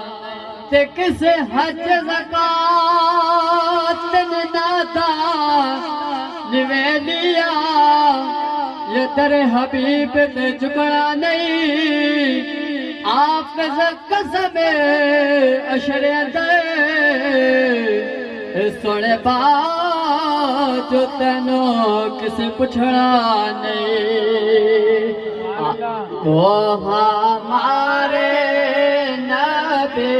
تے کس حج زکاة نادا نویلیا، یہ در حبیب تے جھکنا نہیں، آپ قسم اشر دے سونے بات جو تینوں کسے پوچھنا نہیں، وہ ہمارے نبی،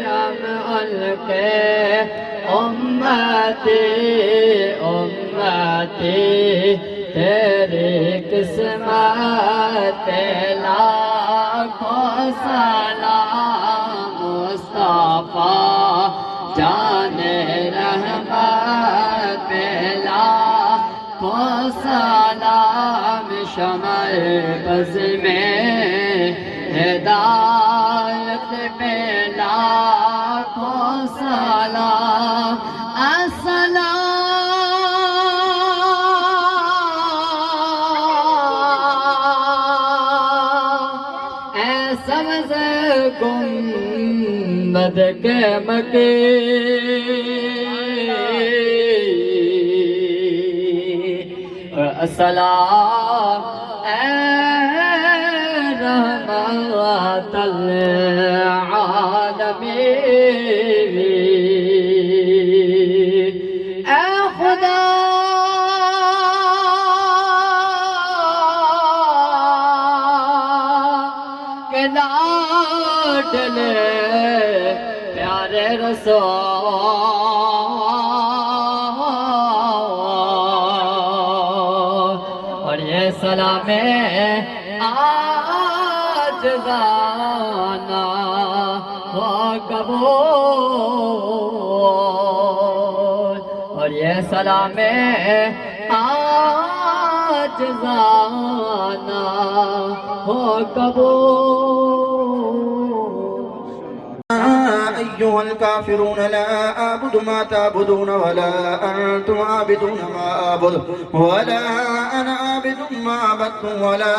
ہم ان کے امتی تیری قسمت، لاکھوں سلام مصطفیٰ جان رحمت، لاکھوں سلام شمع بز میں ہدایت پہ، لاکھوں سلام السلام سبز گنبد کے مکے، السلام اے رحمت للعالمین، اے خدا ڈلے پیارے رسول اور یہ سلام عاجزانہ ہو قبول اور یہ سلام عاجزانہ ہو قبول أيها الكافرون لا أعبد ما تعبدون ولا أنتم عابدون ما أعبد ولا أنا عابد ما عبدتم ولا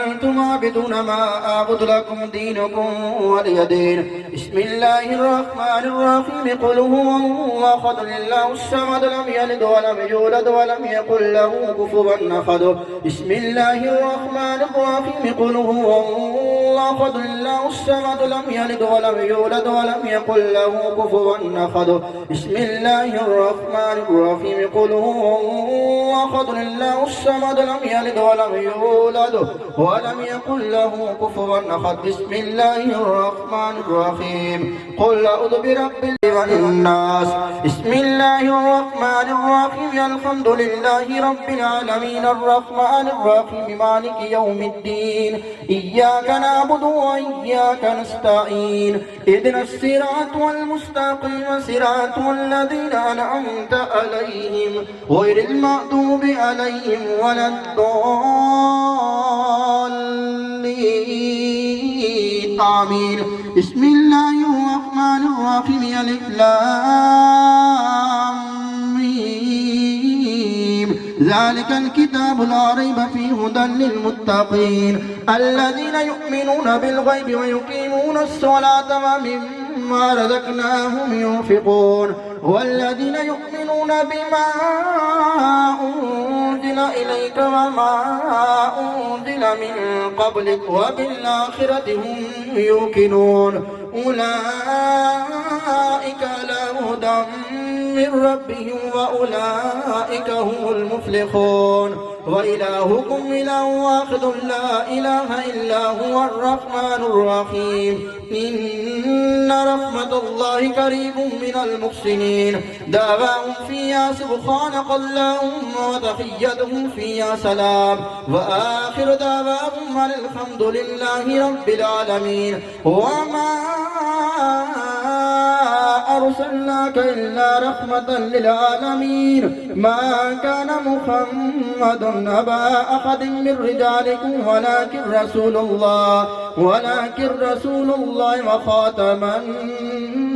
أنتم عابدون ما أعبد لكم دينكم ولي دين بسم الله الرحمن الرحيم قل هو الله أحد الله الصمد لم يلد ولم يولد ولم يكن له كفوا أحد بسم الله الرحمن الرحيم قل هو الله أحد الله الصمد لم يلد ولم يولد ولم يكن له كفوا أحد بسم الله الرحمن الرحيم قل هو الله أحد الله الصمد لم يلد ولم يولد ولم يكن له كفوا أحد بسم الله الرحمن الرحيم قل أعوذ برب الناس بسم الله الرحمن الرحيم الحمد لله رب العالمين الرحمن الرحيم مالك يوم الدين إياك نعبد وإياك نستعين اهدنا الصراط المستقيم صراط الذين أنعمت عليهم غير المغضوب عليهم ولا الضالين آمين بسم الله الرحمن الرحيم ألف لام ميم ذلك الكتاب لا ريب فيه هدى للمتقين الذين يؤمنون بالغيب ويقيمون الصلاة ومما رزقناهم ينفقون والذين يؤمنون بما أنزل إليك وما أنزل من قبلك وبالآخرة هم يوقنون أولئك على هدى من ربهم وأولئك هم المفلحون وإلهكم إله واحد لا إله إلا هو الرحمن الرحيم إن رحمة الله قريب من المحسنين دعواهم فيها سبحانك اللهم وتحيتهم فيها سلام وآخر دعواهم أن الحمد لله رب العالمين وما أرسلناك إلا رحمة للعالمين ما كان محمد أبا أحد من رجالكم ولكن رسول الله وخاتم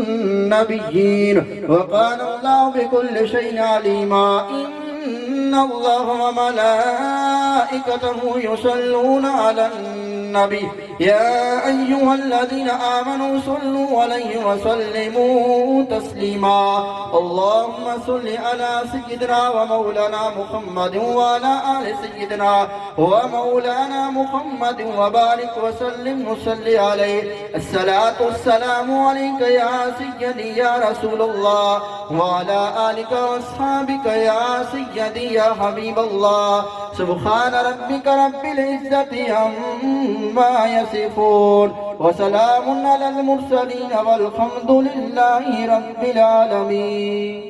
النبيين وكان الله بكل شيء عليما إن الله وملائكته يصلون على النبي يا أيها الذين آمنوا صلوا عليه وسلموا تسليما اللهم صل على سيدنا ومولانا محمد وعلى آل سيدنا ومولانا محمد وبارك وسلم وصل عليه الصلاة والسلام عليك يا سيدي يا رسول الله وعلى آلك وأصحابك يا سيدي يا حبيب الله سبحان ربك رب العزة عما يصفون وسلام على المرسلين والحمد لله رب العالمين.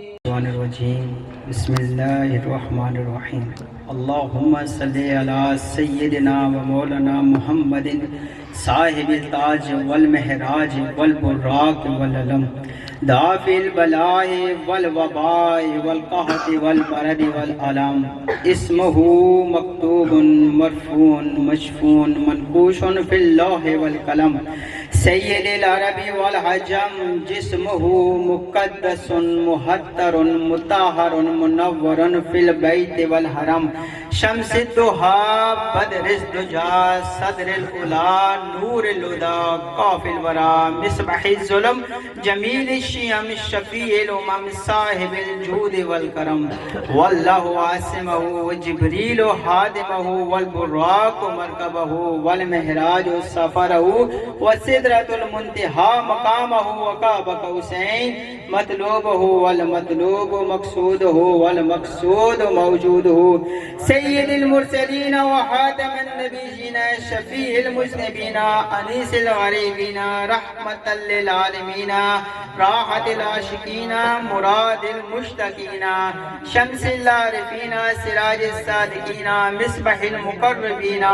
بسم الله الرحمن الرحيم اللهم صل على سيدنا ومولانا محمد صاحب التاج والمہراج والبراق والعلم دافع البلاء والوباء والقحط والبرد والآلام اسمه مكتوب مرفوع مشفون منقوش في اللوح والقلم سید العرب والعجم جسمه مقدس محتر مطهر منور في البيت والحرم شمس الضحى بدر الدجى صدر الأولى نور الهدى قاف الورى مصباح الظلم جميل الشيم الشفيع الأمم صاحب الجود والكرم والله عاصمه وجبريل خادمه والبراق مركبه والمهراج سفره والسدر سدرۃ المنتہا مقامہ وقاب قوسین مطلوبہ والمطلوب مقصودہ والمقصود موجودہ سید المرسلین وخاتم النبیین شفیع المذنبین انیس الغریبین رحمۃ للعالمین راحت العاشقین مراد المشتقین شمس العارفین سراج الصادقین مصباح المقربین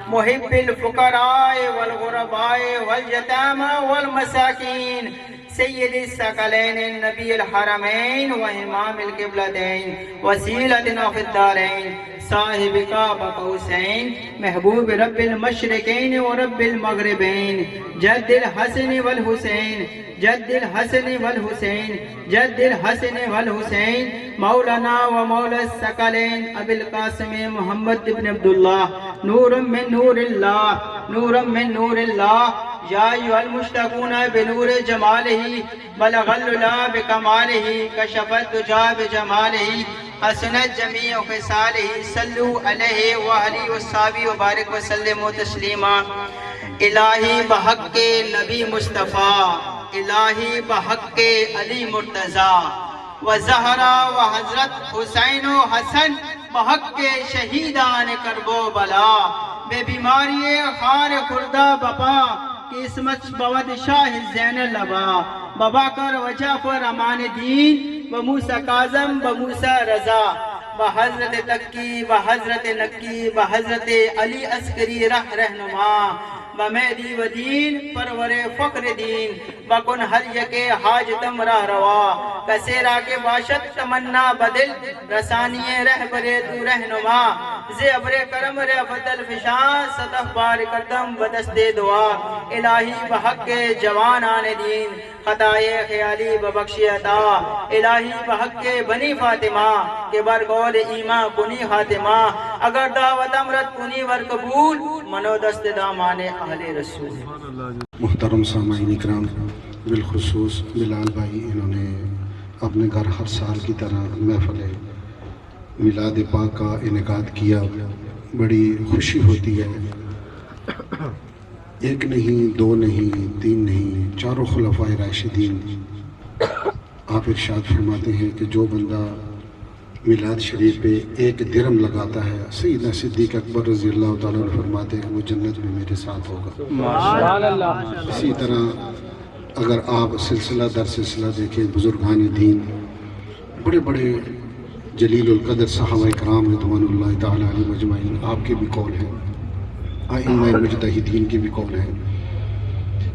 محب الفقراء والغرباء واليتامى والمساكين سید الثقلین النبی الحرمین و امام القبلتین وسیلتنا فی الدارین صاحب کعبہ قوسین محبوب رب المشرقین و رب المغربین جد الحسن والحسین جد الحسن والحسین جد الحسن والحسین مولانا و مولا الثقلین ابی القاسم محمد بن عبداللہ نور من نور اللہ نور من نور اللہ یا ایھا المشتاقون بنور جمالہ بلغ العلا بکمالہ کشف الدجی بجمالہ حسنت جمیع خصالہ صلوا علیہ وآلہ وصحبہ وبارک وسلم تسلیما الہی بحق کے نبی مصطفیٰ الہی بحق کے علی مرتضیٰ و زہرا و حضرت حسین و حسن بحق کے شہیدان کرب و بلا بے بیماری خار خردہ بپا قسمت بود شاہ زین لبا بابا کر وجہ پر امان دین و موسیٰ کاظم و موسیٰ رضا بحضرت تکی بحضرت نکی بحضرت علی عسکری رہنما بمہدی و دین پرور فقر دین بکن ہر یکے حاجتم راہ روا کسیرا کے باشد تمنا بدل رسانی رہبر تو رہنما زی ابر کرم رفت الفشان صدف بار کردم بدست دعا الہی بحق جوانان دین خطائے خیالی ببخشی عطا الہی بحق بنی فاطمہ کے برگول ایمان کنی خاتمہ اگر دعوت امرت کنی ور قبول منو دست دامان اہل رسول محترم سامعین اکرام بالخصوص بلال بھائی انہوں نے اپنے گھر ہر سال کی طرح محفل میلاد پاک کا انعقاد کیا بڑی خوشی ہوتی ہے ایک نہیں دو نہیں تین نہیں چاروں خلفائے راشدین آپ ارشاد فرماتے ہیں کہ جو بندہ میلاد شریف پہ ایک درہم لگاتا ہے سیدنا صدیق اکبر رضی اللہ تعالیٰ عنہ فرماتے ہیں وہ جنت میں میرے ساتھ ہوگا اسی طرح اگر آپ سلسلہ در سلسلہ دیکھیں بزرگان دین بڑے بڑے جلیل القدر صحابہ کرام رضوان اللہ تعالیٰ علیہ مجمعین آپ کے بھی قول ہیں ائمہ مجتہدین کے بھی قول ہیں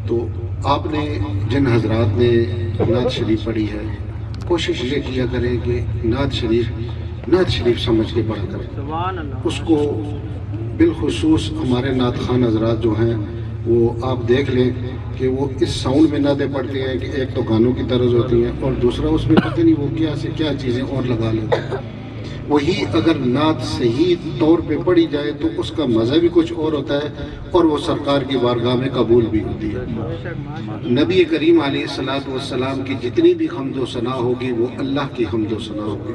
تو آپ نے جن حضرات نے نعت شریف پڑھی ہے کوشش یہ کیا کریں کہ نعت شریف سمجھ کے پڑھا کریں اس کو بالخصوص ہمارے نعت خوان حضرات جو ہیں وہ آپ دیکھ لیں کہ وہ اس ساؤنڈ میں نعتیں پڑھتے ہیں کہ ایک تو گانوں کی طرز ہوتی ہیں اور دوسرا اس میں پتہ نہیں وہ کیا سے کیا چیزیں اور لگا لیتے ہیں وہی اگر نعت صحیح طور پہ پڑھی جائے تو اس کا مزہ بھی کچھ اور ہوتا ہے اور وہ سرکار کی بارگاہ میں قبول بھی ہوتی ہے نبی کریم علیہ السلام کی جتنی بھی حمد و ثنا ہوگی وہ اللہ کی حمد و ثنا ہوگی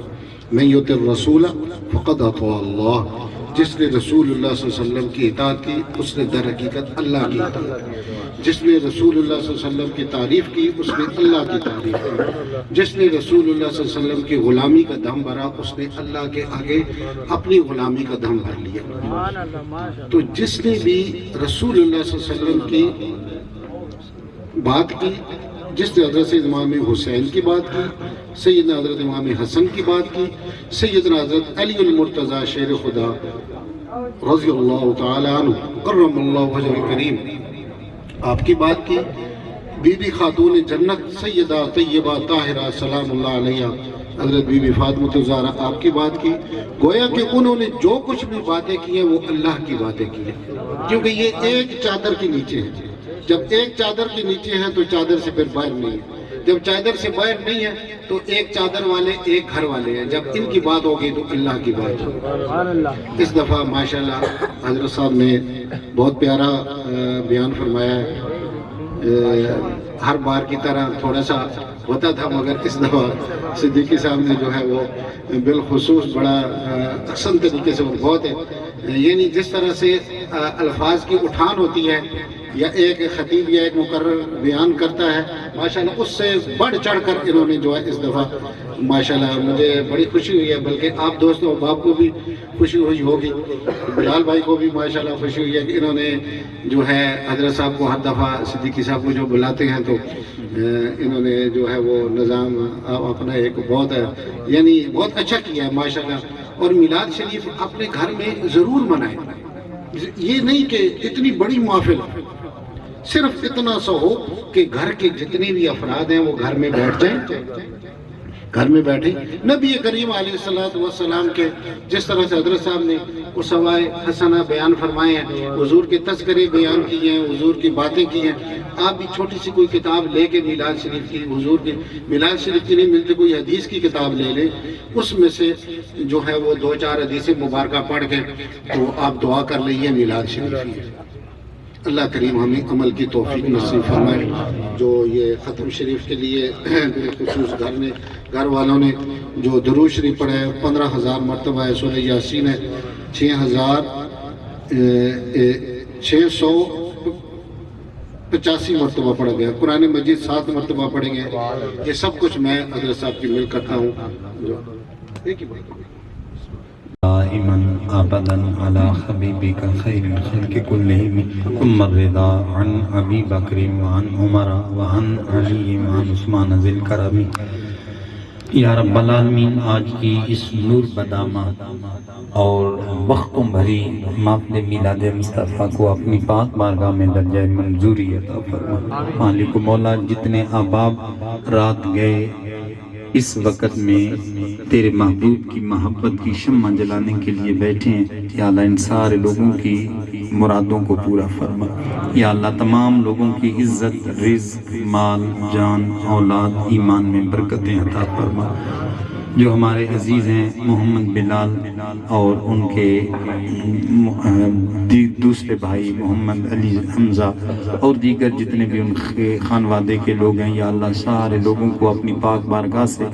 من یطع الرسول فقد اطاع اللہ جس نے رسول اللہ صلی اللہ علیہ وسلم کی اطاعت کی اس نے در حقیقت اللہ کی اطاعت کی جس نے رسول اللہ صلی اللہ علیہ وسلم کی تعریف کی اس نے اللہ کی تعریف کی جس نے رسول اللہ صلی اللہ علیہ وسلم کی غلامی کا دم بھرا اس نے اللہ کے آگے اپنی غلامی کا دم بھر لیا تو جس نے بھی رسول اللہ صلی اللہ علیہ وسلم کی بات کی جس نے حضرت امام حسین کی بات کی سیدنا حضرت امام حسن کی بات کی سیدنا حضرت علی المرتضیٰ شیر خدا رضی اللہ تعالی عنہ کرم اللہ وجہ کریم آپ کی بات کی بی بی خاتون جنت سیدہ طیبہ طاہرہ سلام اللہ علیہ حضرت بی بی فاطمہ الزہرا آپ کی بات کی گویا کہ انہوں نے جو کچھ بھی باتیں کی ہیں وہ اللہ کی باتیں کی ہیں کیونکہ یہ ایک چادر کے نیچے ہے جب ایک چادر کے نیچے ہے تو چادر سے پھر باہر نہیں ہے جب چادر سے باہر نہیں ہے تو ایک چادر والے ایک گھر والے ہیں جب ان کی بات ہوگی تو اللہ کی بات ہوگی اس دفعہ ماشاءاللہ حضرت صاحب نے بہت پیارا بیان فرمایا ہے ہر بار کی طرح تھوڑا سا ہوتا تھا مگر اس دفعہ صدیقی صاحب نے جو ہے وہ بالخصوص بڑا احسن طریقے سے وہ بہت ہے یعنی جس طرح سے الفاظ کی اٹھان ہوتی ہے یا ایک خطیب یا ایک مقرر بیان کرتا ہے ماشاءاللہ اس سے بڑھ چڑھ کر انہوں نے جو ہے اس دفعہ ماشاءاللہ مجھے بڑی خوشی ہوئی ہے، بلکہ آپ دوستوں احباب کو بھی خوشی ہوئی ہوگی، بلال بھائی کو بھی ماشاءاللہ خوشی ہوئی ہے کہ انہوں نے جو ہے حضرت صاحب کو ہر دفعہ صدیقی صاحب کو جو بلاتے ہیں تو انہوں نے جو ہے وہ نظام اپنا ایک بہت یعنی بہت اچھا کیا ہے ماشاءاللہ۔ اور میلاد شریف اپنے گھر میں ضرور منائیں، یہ نہیں کہ اتنی بڑی محفل، صرف اتنا سا ہو کہ گھر کے جتنے بھی افراد ہیں وہ گھر میں بیٹھ جائیں، گھر میں بیٹھیں۔ نبی کریم علیہ السلام کے جس طرح سے حضرت صاحب نے اسوائے حسنہ بیان فرمائے ہیں، حضور کے تذکرے بیان کیے ہیں، حضور کی باتیں کی ہیں، آپ بھی چھوٹی سی کوئی کتاب لے کے میلاد شریف کی، حضور کی میلاد شریف کی نہیں ملتی کوئی حدیث کی کتاب لے لیں، اس میں سے جو ہے وہ 2-4 حدیث مبارکہ پڑھ کے تو آپ دعا کر لئیے میلاد شریف کی۔ اللہ کریم ہمیں عمل کی توفیق نصیب فرمائے۔ جو یہ ختم شریف کے لیے بالخصوص گھر والوں نے جو درود شریف پڑھا ہے 15,000 مرتبہ ہے، سورہ یاسین ہے 6,685 مرتبہ پڑھا گیا، قرآن مجید 7 مرتبہ پڑھیں گے، یہ سب کچھ میں حضرت صاحب کی مل کرتا ہوں۔ ایک ہی بات دائما ابدا على حبيبك خير الخلق كلهم ثم الرضا عن ابي بكر وعن عمر وعن علي وعن عثمان ذي الكرم۔ یا رب العالمین، آج کی اس نور بدامہ اور وقتوں بھری محفل میلاد مصطفیٰ کو اپنی پاک بارگاہ میں درجہ منظوری عطا فرما۔ مالک و مولا، جتنے احباب رات گئے اس وقت میں تیرے محبوب کی محبت کی شمع جلانے کے لیے بیٹھے ہیں، یا اللہ ان سارے لوگوں کی مرادوں کو پورا فرما۔ یا اللہ تمام لوگوں کی عزت، رزق، مال، جان، اولاد، ایمان میں برکتیں عطا فرما۔ جو ہمارے عزیز ہیں محمد بلال اور ان کے دوسرے بھائی محمد علی حمزہ اور دیگر جتنے بھی ان کے خانوادے کے لوگ ہیں، یا اللہ سارے لوگوں کو اپنی پاک بارگاہ سے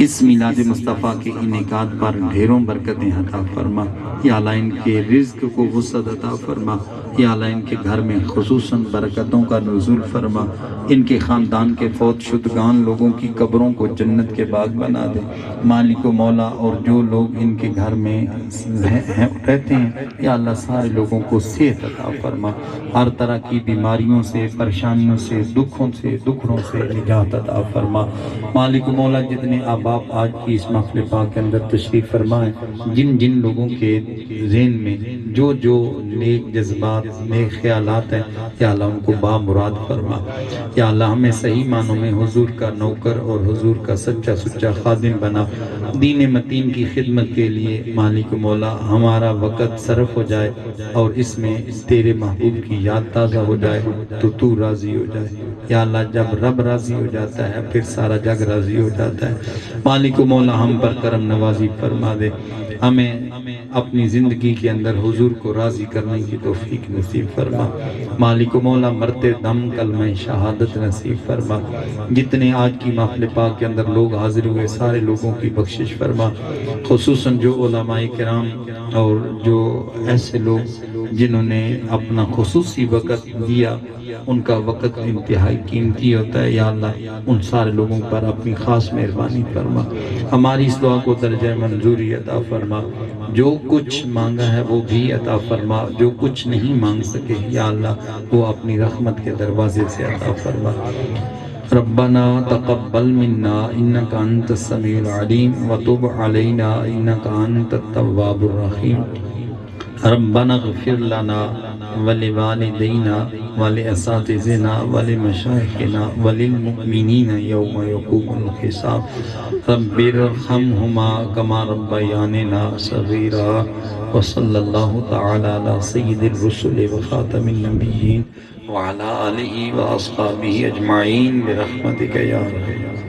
اس میلاد مصطفیٰ کے انعقاد پر ڈھیروں برکتیں عطا فرما۔ یا اللہ ان کے رزق کو وسعت عطا فرما۔ یا اللہ ان کے گھر میں خصوصاً برکتوں کا نزول فرما۔ ان کے خاندان کے فوت شدگان لوگوں کی قبروں کو جنت کے باغ بنا دے۔ مالک و مولا، اور جو لوگ ان کے گھر میں رہتے ہیں، یا اللہ سارے لوگوں کو صحت عطا فرما۔ ہر طرح کی بیماریوں سے، پریشانیوں سے، دکھوں سے، دکھڑوں سے نجات عطا فرما۔ مالک و مولا، جتنے احباب آج کی اس محفل پاک کے اندر تشریف فرمائیں، جن جن لوگوں کے ذہن میں جو جو نیک جذبات، نیک خیالات ہیں، یا اللہ ان کو بامراد فرما۔ یا اللہ ہمیں صحیح معنوں میں حضور کا نوکر اور حضور کا سچا سچا خادم بنا۔ دین متین کی خدمت کے لیے مالک مولا ہمارا وقت صرف ہو جائے اور اس میں تیرے محبوب کی یاد تازہ ہو جائے تو تو راضی ہو جائے۔ یا اللہ جب رب راضی ہو جاتا ہے پھر سارا جگ راضی ہو جاتا ہے۔ مالک مولا ہم پر کرم نوازی فرما دے، ہمیں اپنی زندگی کے اندر حضور کو راضی کرنے کی توفیق نصیب فرما۔ مالک مولا مرتے دم کلمہ شہادت نصیب فرما۔ جتنے آج کی محفل پاک کے اندر لوگ حاضر ہوئے سارے لوگوں کی بخشش فرما، خصوصاً جو علماء کرام اور جو ایسے لوگ جنہوں نے اپنا خصوصی وقت دیا، ان کا وقت انتہائی قیمتی ہوتا ہے۔ یا اللہ ان سارے لوگوں پر اپنی خاص مہربانی فرما، ہماری اس دعا کو درجہ منظوری عطا فرما۔ جو کچھ مانگا ہے وہ بھی عطا فرما، جو کچھ نہیں مانگ سکے یا اللہ وہ اپنی رحمت کے دروازے سے عطا فرما۔ ربنا تقبل منا انك انت السميع العليم وتب علينا انك انت التواب الرحيم۔ ربنا اغفر لنا ولوالدينا ولأساتذتنا ولمشايخنا وللمؤمنين يوم يقوم الحساب۔ رب ارحمهما كما ربياننا صغيرا۔ وصلى الله تعالى على سيد الرسل وخاتم النبيين وعلى آله وأصحابه أجمعين برحمتك يا رب۔